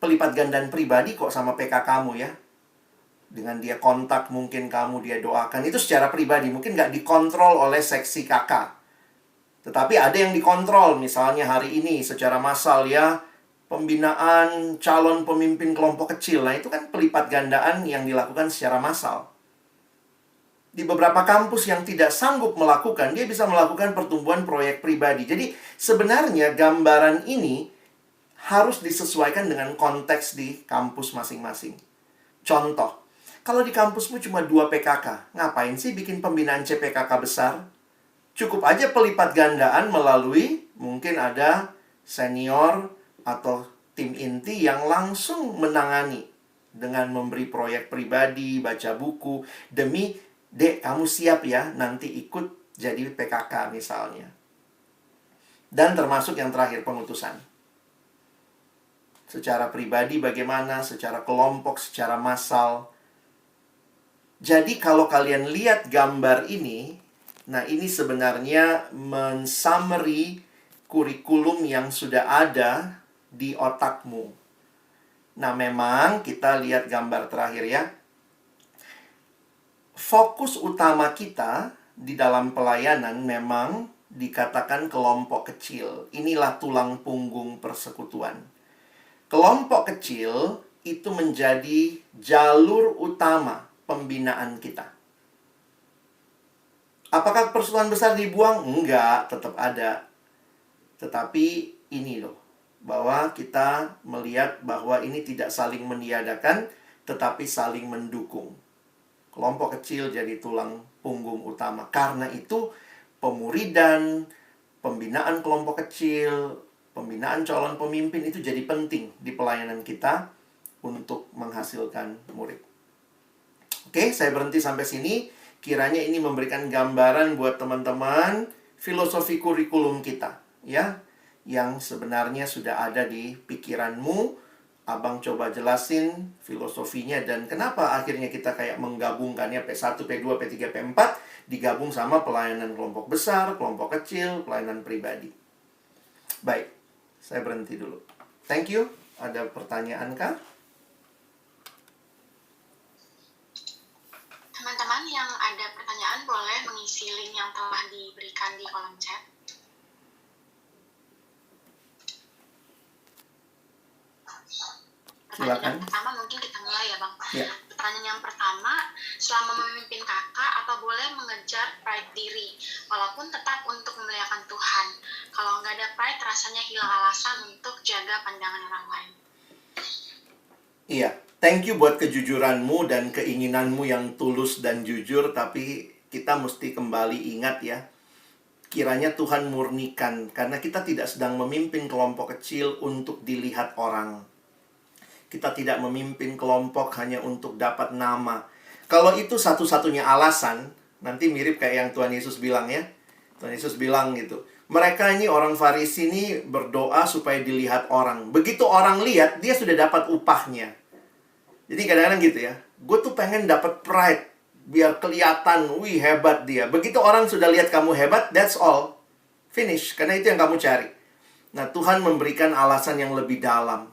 pelipat gandaan pribadi kok sama PK kamu ya. Dengan dia kontak mungkin kamu, dia doakan. Itu secara pribadi. Mungkin nggak dikontrol oleh seksi kakak. Tetapi ada yang dikontrol. Misalnya hari ini secara massal ya. Pembinaan calon pemimpin kelompok kecil. Nah itu kan pelipat gandaan yang dilakukan secara massal. Di beberapa kampus yang tidak sanggup melakukan, dia bisa melakukan pertumbuhan proyek pribadi. Jadi sebenarnya gambaran ini harus disesuaikan dengan konteks di kampus masing-masing. Contoh, kalau di kampusmu cuma 2 PKK, ngapain sih bikin pembinaan CPKK besar? Cukup aja pelipat gandaan melalui mungkin ada senior atau tim inti yang langsung menangani dengan memberi proyek pribadi, baca buku, demi Dek, kamu siap ya nanti ikut jadi PKK misalnya. Dan termasuk yang terakhir, pengutusan. Secara pribadi bagaimana, secara kelompok, secara massal. Jadi kalau kalian lihat gambar ini, nah ini sebenarnya men-summary kurikulum yang sudah ada di otakmu. Nah memang kita lihat gambar terakhir ya. Fokus utama kita di dalam pelayanan memang dikatakan kelompok kecil. Inilah tulang punggung persekutuan. Kelompok kecil itu menjadi jalur utama pembinaan kita. Apakah persekutuan besar dibuang? Enggak, tetap ada. Tetapi ini loh, bahwa kita melihat bahwa ini tidak saling meniadakan, tetapi saling mendukung. Kelompok kecil jadi tulang punggung utama. Karena itu pemuridan, pembinaan kelompok kecil, pembinaan calon pemimpin itu jadi penting di pelayanan kita untuk menghasilkan murid. Oke, saya berhenti sampai sini. Kiranya ini memberikan gambaran buat teman-teman filosofi kurikulum kita, ya, yang sebenarnya sudah ada di pikiranmu. Abang coba jelasin filosofinya dan kenapa akhirnya kita kayak menggabungkannya P1, P2, P3, P4 digabung sama pelayanan kelompok besar, kelompok kecil, pelayanan pribadi. Baik, saya berhenti dulu. Thank you. Ada pertanyaan kah? Teman-teman yang ada pertanyaan boleh mengisi link yang telah diberikan di kolom chat. Silakan. Pertanyaan pertama mungkin kita mulai ya Bang. Ya. Pertanyaan yang pertama, selama memimpin kakak, apa boleh mengejar pride diri, walaupun tetap untuk memuliakan Tuhan? Kalau nggak ada pride, rasanya hilang alasan untuk jaga pandangan orang lain. Iya, thank you buat kejujuranmu dan keinginanmu yang tulus dan jujur, tapi kita mesti kembali ingat ya, kiranya Tuhan murnikan, karena kita tidak sedang memimpin kelompok kecil untuk dilihat orang. Kita tidak memimpin kelompok hanya untuk dapat nama. Kalau itu satu-satunya alasan, nanti mirip kayak yang Tuhan Yesus bilang ya. Tuhan Yesus bilang gitu, mereka ini orang Farisi ini berdoa supaya dilihat orang. Begitu orang lihat, dia sudah dapat upahnya. Jadi kadang-kadang gitu ya, gue tuh pengen dapat pride, biar kelihatan, wih hebat dia. Begitu orang sudah lihat kamu hebat, that's all. Finish, karena itu yang kamu cari. Nah, Tuhan memberikan alasan yang lebih dalam.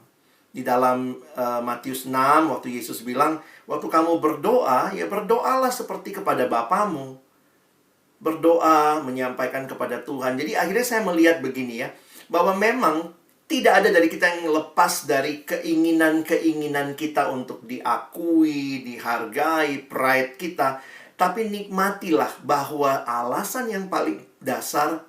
Di dalam Matius 6, waktu Yesus bilang, waktu kamu berdoa, ya berdoalah seperti kepada Bapamu. Berdoa, menyampaikan kepada Tuhan. Jadi akhirnya saya melihat begini ya, bahwa memang tidak ada dari kita yang lepas dari keinginan-keinginan kita untuk diakui, dihargai, pride kita. Tapi nikmatilah bahwa alasan yang paling dasar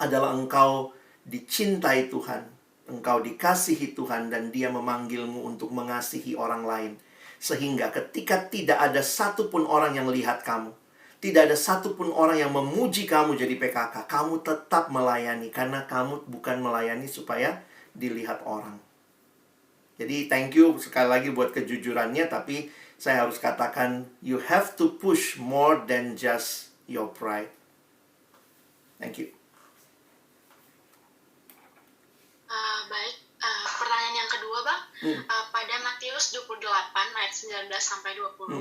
adalah engkau dicintai Tuhan. Engkau dikasihi Tuhan dan Dia memanggilmu untuk mengasihi orang lain. Sehingga ketika tidak ada satupun orang yang lihat kamu, tidak ada satupun orang yang memuji kamu jadi PKK, kamu tetap melayani. Karena kamu bukan melayani supaya dilihat orang. Jadi thank you sekali lagi buat kejujurannya. Tapi saya harus katakan, you have to push more than just your pride. Thank you. Baik, pertanyaan yang kedua Bang, pada Matius 28 ayat 19 sampai 20,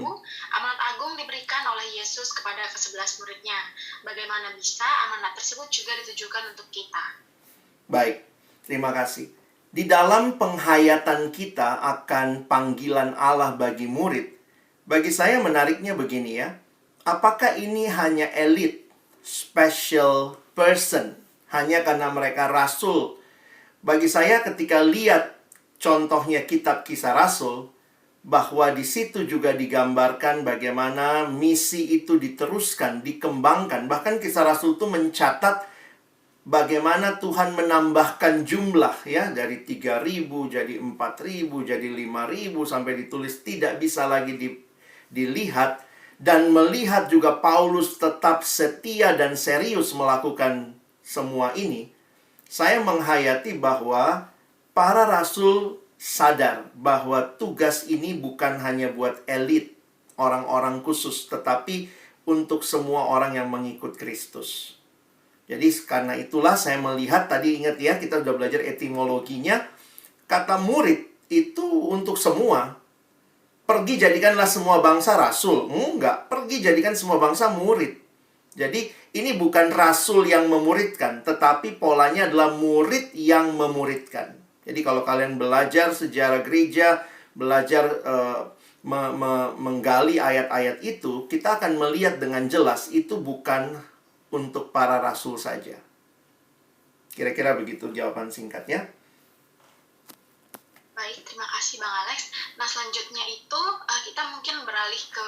amanat agung diberikan oleh Yesus kepada ke-11 muridnya. Bagaimana bisa amanat tersebut juga ditujukan untuk kita? Baik, terima kasih. Di dalam penghayatan kita akan panggilan Allah bagi murid, bagi saya menariknya begini ya. Apakah ini hanya elit, special person, hanya karena mereka rasul? Bagi saya ketika lihat contohnya kitab Kisah Rasul, bahwa di situ juga digambarkan bagaimana misi itu diteruskan, dikembangkan. Bahkan Kisah Rasul itu mencatat bagaimana Tuhan menambahkan jumlah ya, dari 3.000 jadi 4.000 jadi 5.000 sampai ditulis tidak bisa lagi dilihat. Dan melihat juga Paulus tetap setia dan serius melakukan semua ini. Saya menghayati bahwa para rasul sadar bahwa tugas ini bukan hanya buat elit, orang-orang khusus, tetapi untuk semua orang yang mengikut Kristus. Jadi karena itulah saya melihat, tadi ingat ya, kita sudah belajar etimologinya, kata murid itu untuk semua. Pergi jadikanlah semua bangsa rasul. Enggak, pergi jadikan semua bangsa murid. Jadi ini bukan rasul yang memuridkan, tetapi polanya adalah murid yang memuridkan. Jadi kalau kalian belajar sejarah gereja, belajar menggali ayat-ayat itu, kita akan melihat dengan jelas itu bukan untuk para rasul saja. Kira-kira begitu jawaban singkatnya. Baik, terima kasih Bang Alex. Nah, selanjutnya itu kita mungkin beralih ke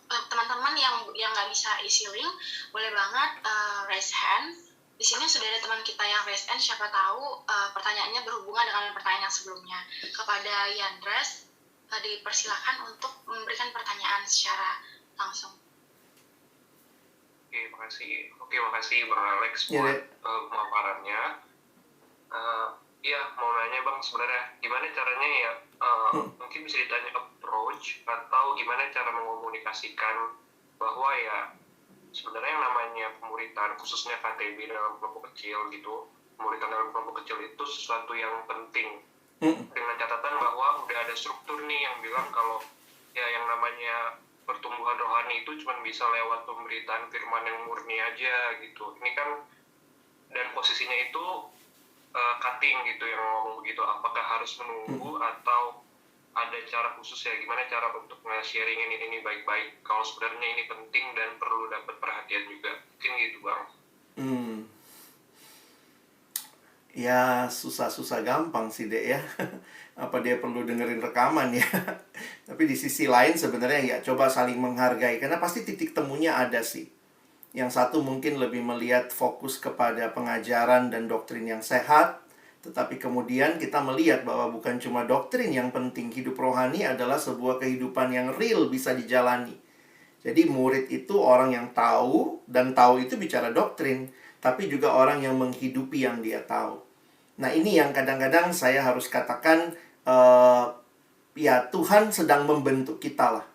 teman-teman yang nggak bisa isi link, boleh banget raise hand. Di sini sudah ada teman kita yang raise hand, siapa tahu pertanyaannya berhubungan dengan pertanyaan yang sebelumnya. Kepada Yandres, dipersilakan untuk memberikan pertanyaan secara langsung. Oke, makasih Bang Alex buat pemaparannya. Iya, mau nanya Bang, sebenarnya gimana caranya ya, mungkin bisa ditanya approach atau gimana cara mengomunikasikan bahwa ya sebenarnya yang namanya pemuritan, khususnya KTB dalam kelompok kecil gitu, pemuritan dalam kelompok kecil itu sesuatu yang penting. Dengan catatan bahwa udah ada struktur nih yang bilang kalau ya yang namanya pertumbuhan rohani itu cuma bisa lewat pemberitaan firman yang murni aja gitu. Ini kan, dan posisinya itu cutting gitu yang ngomong begitu, apakah harus menunggu atau ada cara khusus ya, gimana cara untuk nge-sharingin ini baik-baik kalau sebenarnya ini penting dan perlu dapat perhatian juga, mungkin gitu Bang. Ya susah-susah gampang sih Dek ya. Apa dia perlu dengerin rekaman ya. Tapi di sisi lain sebenarnya ya coba saling menghargai, karena pasti titik temunya ada sih. Yang satu mungkin lebih melihat fokus kepada pengajaran dan doktrin yang sehat, tetapi kemudian kita melihat bahwa bukan cuma doktrin yang penting. Hidup rohani adalah sebuah kehidupan yang real, bisa dijalani. Jadi murid itu orang yang tahu, dan tahu itu bicara doktrin, tapi juga orang yang menghidupi yang dia tahu. Nah ini yang kadang-kadang saya harus katakan, ya Tuhan sedang membentuk kita lah.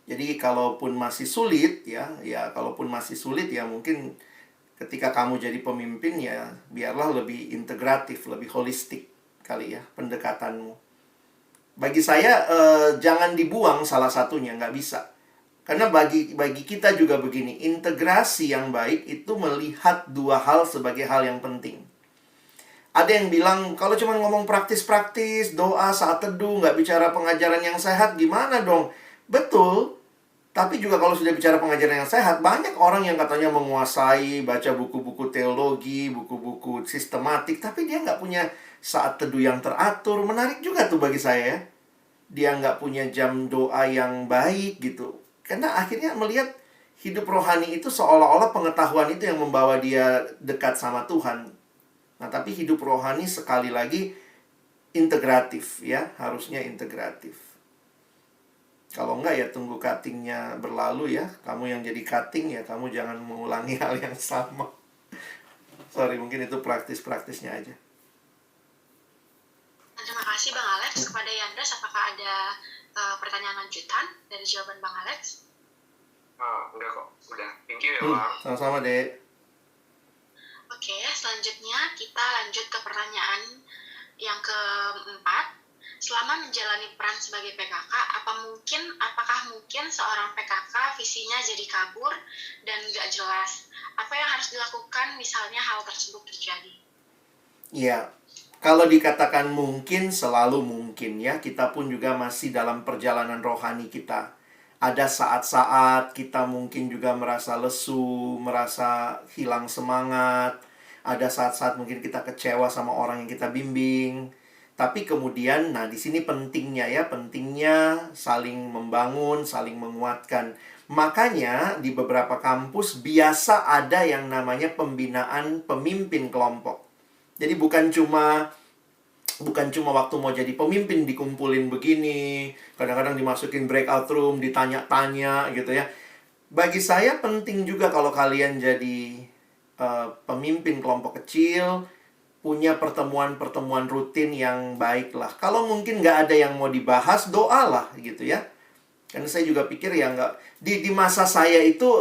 Jadi kalaupun masih sulit ya kalaupun masih sulit ya mungkin ketika kamu jadi pemimpin ya biarlah lebih integratif, lebih holistik kali ya pendekatanmu. Bagi saya jangan dibuang salah satunya, nggak bisa. Karena bagi kita juga begini, integrasi yang baik itu melihat dua hal sebagai hal yang penting. Ada yang bilang, kalau cuma ngomong praktis-praktis, doa saat teduh, nggak bicara pengajaran yang sehat, gimana dong? Betul, tapi juga kalau sudah bicara pengajaran yang sehat, banyak orang yang katanya menguasai, baca buku-buku teologi, buku-buku sistematik, tapi dia nggak punya saat teduh yang teratur. Menarik juga tuh bagi saya ya. Dia nggak punya jam doa yang baik gitu. Karena akhirnya melihat hidup rohani itu seolah-olah pengetahuan itu yang membawa dia dekat sama Tuhan. Nah, tapi hidup rohani sekali lagi integratif ya, harusnya integratif. Kalau enggak ya tunggu cuttingnya berlalu ya. Kamu yang jadi cutting ya, kamu jangan mengulangi hal yang sama. Sorry, mungkin itu praktis-praktisnya aja. Terima kasih Bang Alex. Kepada Yandras, apakah ada pertanyaan lanjutan dari jawaban Bang Alex? Enggak kok, udah. Thank you ya Bang. Sama-sama Dek. Oke, selanjutnya kita lanjut ke pertanyaan yang keempat. Selama menjalani peran sebagai PKK, apakah mungkin seorang PKK visinya jadi kabur dan nggak jelas? Apa yang harus dilakukan misalnya hal tersebut terjadi? Iya, kalau dikatakan mungkin, selalu mungkin ya. Kita pun juga masih dalam perjalanan rohani kita. Ada saat-saat kita mungkin juga merasa lesu, merasa hilang semangat. Ada saat-saat mungkin kita kecewa sama orang yang kita bimbing. Tapi kemudian, nah di sini pentingnya saling membangun, saling menguatkan. Makanya di beberapa kampus biasa ada yang namanya pembinaan pemimpin kelompok. Jadi bukan cuma waktu mau jadi pemimpin dikumpulin begini, kadang-kadang dimasukin breakout room, ditanya-tanya gitu ya. Bagi saya penting juga kalau kalian jadi pemimpin kelompok kecil, punya pertemuan-pertemuan rutin yang baik lah. Kalau mungkin nggak ada yang mau dibahas, doalah gitu ya. Karena saya juga pikir ya nggak, di masa saya itu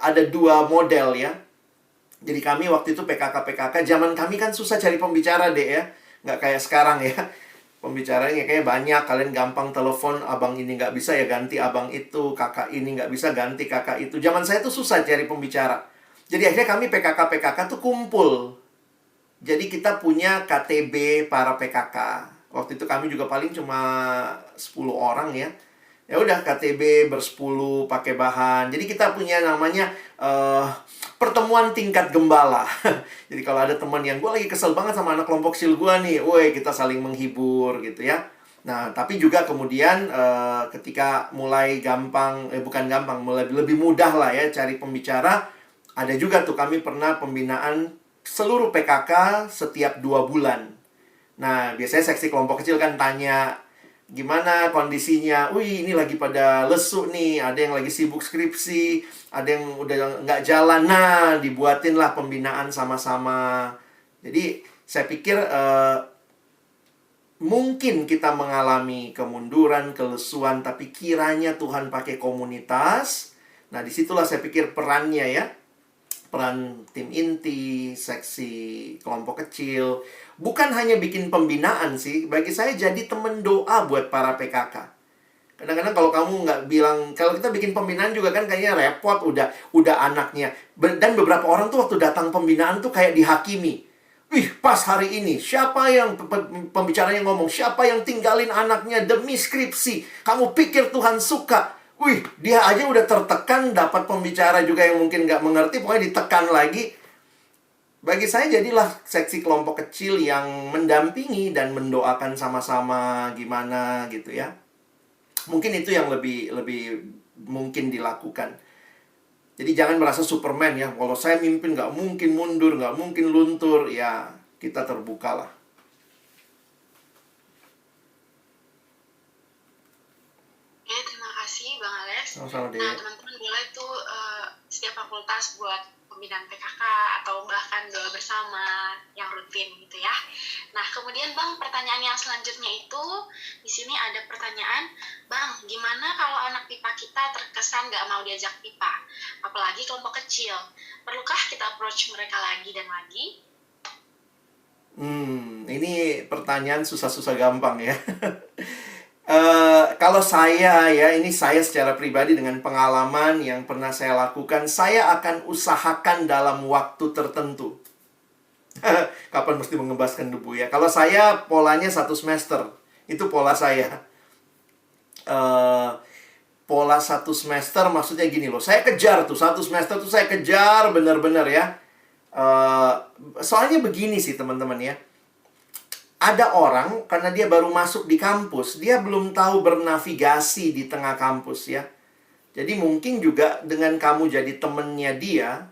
ada dua model ya. Jadi kami waktu itu PKK, zaman kami kan susah cari pembicara deh ya. Nggak kayak sekarang ya. Pembicaranya kayak banyak, kalian gampang telepon, abang ini nggak bisa ya ganti abang itu, kakak ini nggak bisa ganti kakak itu. Zaman saya tuh susah cari pembicara. Jadi akhirnya kami PKK tuh kumpul. Jadi kita punya KTB para PKK. Waktu itu kami juga paling cuma 10 orang ya. Ya udah KTB bersepuluh pakai bahan. Jadi kita punya namanya pertemuan tingkat gembala. Jadi kalau ada teman yang gue lagi kesel banget sama anak kelompok kecil gue nih, woi kita saling menghibur gitu ya. Nah tapi juga kemudian ketika mulai mulai lebih mudah lah ya cari pembicara. Ada juga tuh kami pernah pembinaan seluruh PKK setiap 2 bulan. Nah, biasanya seksi kelompok kecil kan tanya, gimana kondisinya? Wih, ini lagi pada lesu nih. Ada yang lagi sibuk skripsi, ada yang udah nggak jalan. Nah, dibuatinlah pembinaan sama-sama. Jadi, saya pikir mungkin kita mengalami kemunduran, kelesuan, tapi kiranya Tuhan pakai komunitas. Nah, disitulah saya pikir perannya ya. Peran tim inti, seksi kelompok kecil. Bukan hanya bikin pembinaan sih. Bagi saya jadi temen doa buat para PKK. Kadang-kadang kalau kamu nggak bilang, kalau kita bikin pembinaan juga kan kayaknya repot, udah anaknya. Dan beberapa orang tuh waktu datang pembinaan tuh kayak dihakimi. Wih, pas hari ini, siapa yang pembicaranya ngomong, siapa yang tinggalin anaknya demi skripsi? Kamu pikir Tuhan suka? Wih, dia aja udah tertekan, dapat pembicara juga yang mungkin nggak mengerti, pokoknya ditekan lagi. Bagi saya jadilah seksi kelompok kecil yang mendampingi dan mendoakan sama-sama gimana gitu ya. Mungkin itu yang lebih mungkin dilakukan. Jadi jangan merasa Superman ya. Kalau saya mimpin nggak mungkin mundur, nggak mungkin luntur. Ya, kita terbukalah. Oke, terima kasih Bang Alex. Sama-sama, Dek. Nah, teman-teman boleh tuh setiap fakultas buat pembinaan PKK atau bahkan doa bersama yang rutin gitu ya. Nah, kemudian Bang, pertanyaan yang selanjutnya itu di sini ada pertanyaan, Bang, gimana kalau anak pipa kita terkesan nggak mau diajak pipa, apalagi kelompok kecil? Perlukah kita approach mereka lagi dan lagi? Ini pertanyaan susah-susah gampang ya. Kalau saya ya, ini saya secara pribadi dengan pengalaman yang pernah saya lakukan, saya akan usahakan dalam waktu tertentu. Kapan mesti mengebaskan debu ya? Kalau saya polanya 1 semester, itu pola saya. Pola 1 semester maksudnya gini loh, saya kejar tuh 1 semester tuh saya kejar benar-benar ya. Soalnya begini sih teman-teman ya. Ada orang, karena dia baru masuk di kampus, dia belum tahu bernavigasi di tengah kampus ya. Jadi mungkin juga dengan kamu jadi temennya dia,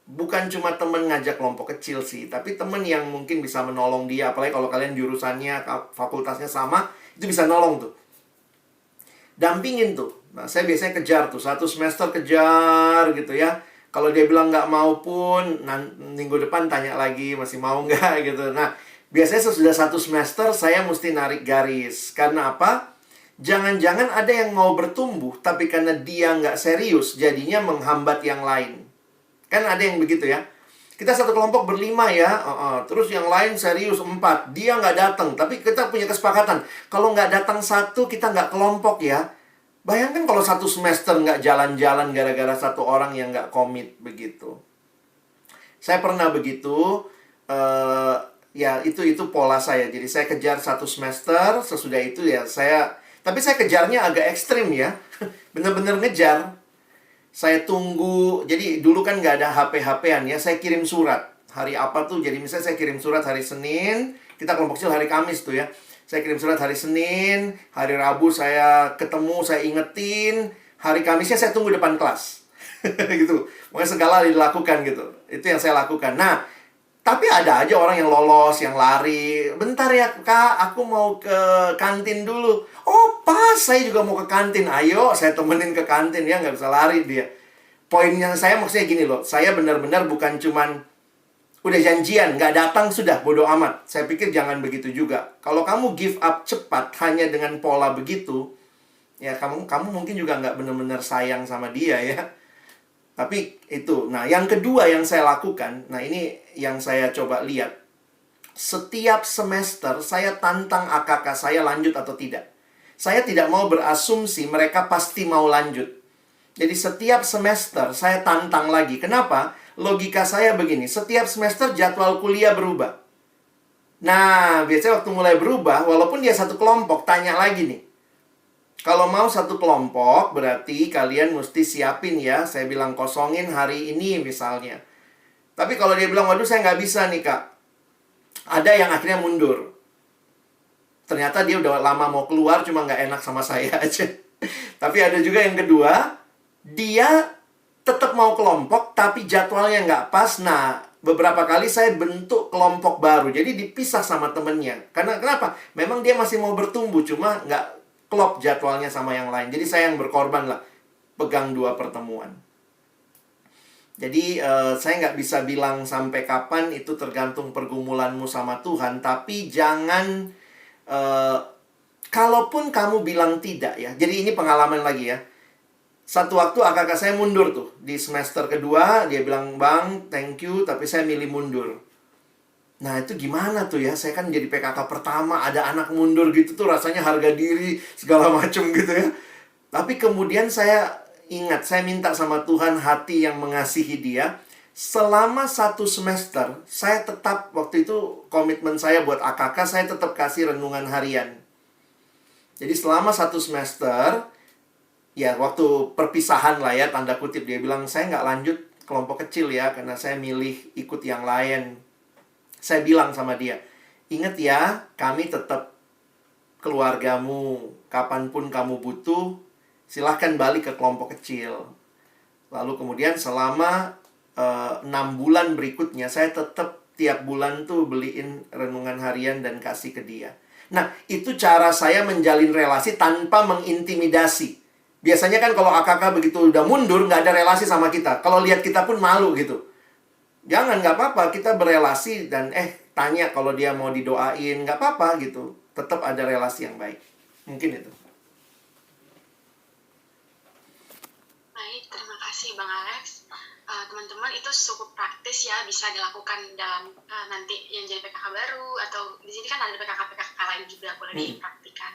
bukan cuma temen ngajak kelompok kecil sih, tapi temen yang mungkin bisa menolong dia. Apalagi kalau kalian jurusannya, fakultasnya sama, itu bisa nolong tuh. Dampingin tuh. Nah, saya biasanya kejar tuh, 1 semester kejar gitu ya. Kalau dia bilang nggak mau pun, minggu depan tanya lagi, masih mau nggak gitu. Nah, biasanya sesudah 1 semester, saya mesti narik garis. Karena apa? Jangan-jangan ada yang mau bertumbuh, tapi karena dia nggak serius, jadinya menghambat yang lain. Kan ada yang begitu ya. Kita satu kelompok berlima ya, terus yang lain serius 4. Dia nggak datang, tapi kita punya kesepakatan. Kalau nggak datang 1, kita nggak kelompok ya. Bayangkan kalau 1 semester nggak jalan-jalan gara-gara 1 orang yang nggak komit begitu. Saya pernah begitu. Ya itu pola saya. Jadi saya kejar 1 semester, sesudah itu ya tapi saya kejarnya agak ekstrim ya. Bener-bener ngejar. Saya tunggu. Jadi dulu kan nggak ada HP-HP-an ya. Saya kirim surat. Hari apa tuh? Jadi misalnya saya kirim surat hari Senin. Kita kelompok kecil hari Kamis tuh ya. Saya kirim surat hari Senin. Hari Rabu saya ketemu, saya ingetin. Hari Kamisnya saya tunggu depan kelas. Gitu. Pokoknya segala dilakukan gitu. Itu yang saya lakukan. Nah, tapi ada aja orang yang lolos, yang lari. Bentar ya kak, aku mau ke kantin dulu. Oh pas, saya juga mau ke kantin. Ayo, saya temenin ke kantin ya, nggak bisa lari dia. Poinnya saya maksudnya gini loh. Saya benar-benar bukan cuman udah janjian, nggak datang sudah, bodo amat. Saya pikir jangan begitu juga. Kalau kamu give up cepat hanya dengan pola begitu, ya kamu mungkin juga nggak benar-benar sayang sama dia ya. Tapi itu, nah yang kedua yang saya lakukan, nah ini yang saya coba lihat. Setiap semester saya tantang AKK saya lanjut atau tidak. Saya tidak mau berasumsi mereka pasti mau lanjut. Jadi setiap semester saya tantang lagi. Kenapa? Logika saya begini, setiap semester jadwal kuliah berubah. Nah, biasanya waktu mulai berubah, walaupun dia satu kelompok, tanya lagi nih. Kalau mau satu kelompok, berarti kalian mesti siapin ya. Saya bilang kosongin hari ini misalnya. Tapi kalau dia bilang, waduh saya nggak bisa nih kak. Ada yang akhirnya mundur. Ternyata dia udah lama mau keluar, cuma nggak enak sama saya aja. Tapi ada juga yang kedua, dia tetap mau kelompok, tapi jadwalnya nggak pas. Nah, beberapa kali saya bentuk kelompok baru. Jadi dipisah sama temennya. Karena kenapa? Memang dia masih mau bertumbuh, cuma nggak klop jadwalnya sama yang lain. Jadi saya yang berkorban lah, pegang 2 pertemuan. Jadi saya nggak bisa bilang sampai kapan, itu tergantung pergumulanmu sama Tuhan. Tapi jangan, kalaupun kamu bilang tidak ya. Jadi ini pengalaman lagi ya. Satu waktu AKK saya mundur tuh. Di semester kedua, dia bilang, Bang, thank you, tapi saya milih mundur. Nah itu gimana tuh ya, saya kan jadi PKK pertama, ada anak mundur gitu tuh rasanya harga diri, segala macam gitu ya. Tapi kemudian saya ingat, saya minta sama Tuhan hati yang mengasihi dia. Selama 1 semester, saya tetap, waktu itu komitmen saya buat AKK, saya tetap kasih renungan harian. Jadi selama 1 semester, ya waktu perpisahan lah ya, tanda kutip, dia bilang, saya nggak lanjut kelompok kecil ya, karena saya milih ikut yang lain. Saya bilang sama dia, ingat ya, kami tetap keluargamu. Kapanpun kamu butuh, silahkan balik ke kelompok kecil. Lalu kemudian selama 6 bulan berikutnya, saya tetap tiap bulan tuh beliin renungan harian dan kasih ke dia. Nah, itu cara saya menjalin relasi tanpa mengintimidasi. Biasanya kan kalau AKK begitu udah mundur, nggak ada relasi sama kita. Kalau lihat kita pun malu gitu. Jangan, nggak apa-apa, kita berelasi dan tanya kalau dia mau didoain, nggak apa-apa gitu. Tetap ada relasi yang baik. Mungkin itu. Baik, terima kasih Bang Alex. Teman-teman, itu cukup praktis ya, bisa dilakukan dalam nanti yang jadi PKK baru, atau di sini kan ada PKK-PKK lain juga boleh dipraktikan.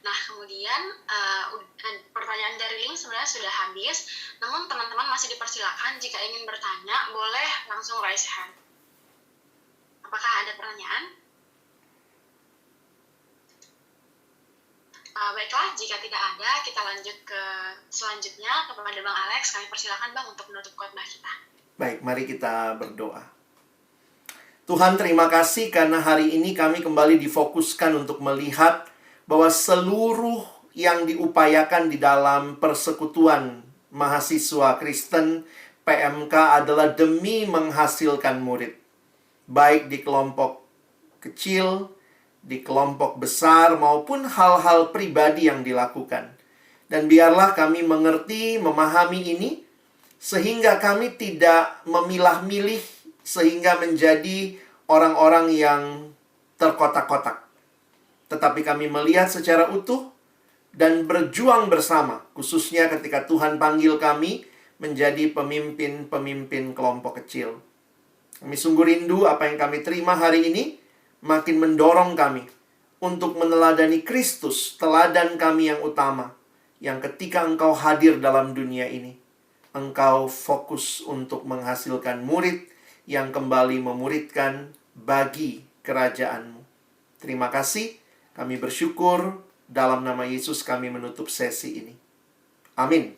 Nah, kemudian pertanyaan dari link sebenarnya sudah habis, namun teman-teman masih dipersilakan jika ingin bertanya, boleh langsung raise hand. Apakah ada pertanyaan? Baiklah, jika tidak ada, kita lanjut ke selanjutnya kepada Bang Alex. Kami persilakan Bang untuk menutup khotbah kita. Baik, mari kita berdoa. Tuhan, terima kasih karena hari ini kami kembali difokuskan untuk melihat bahwa seluruh yang diupayakan di dalam persekutuan mahasiswa Kristen PMK adalah demi menghasilkan murid. Baik di kelompok kecil, di kelompok besar, maupun hal-hal pribadi yang dilakukan. Dan biarlah kami mengerti, memahami ini, sehingga kami tidak memilah-milih, sehingga menjadi orang-orang yang terkotak-kotak. Tetapi kami melihat secara utuh, dan berjuang bersama, khususnya ketika Tuhan panggil kami menjadi pemimpin-pemimpin kelompok kecil. Kami sungguh rindu apa yang kami terima hari ini, makin mendorong kami untuk meneladani Kristus, teladan kami yang utama, yang ketika Engkau hadir dalam dunia ini, Engkau fokus untuk menghasilkan murid yang kembali memuridkan bagi kerajaan-Mu. Terima kasih, kami bersyukur, dalam nama Yesus kami menutup sesi ini. Amin.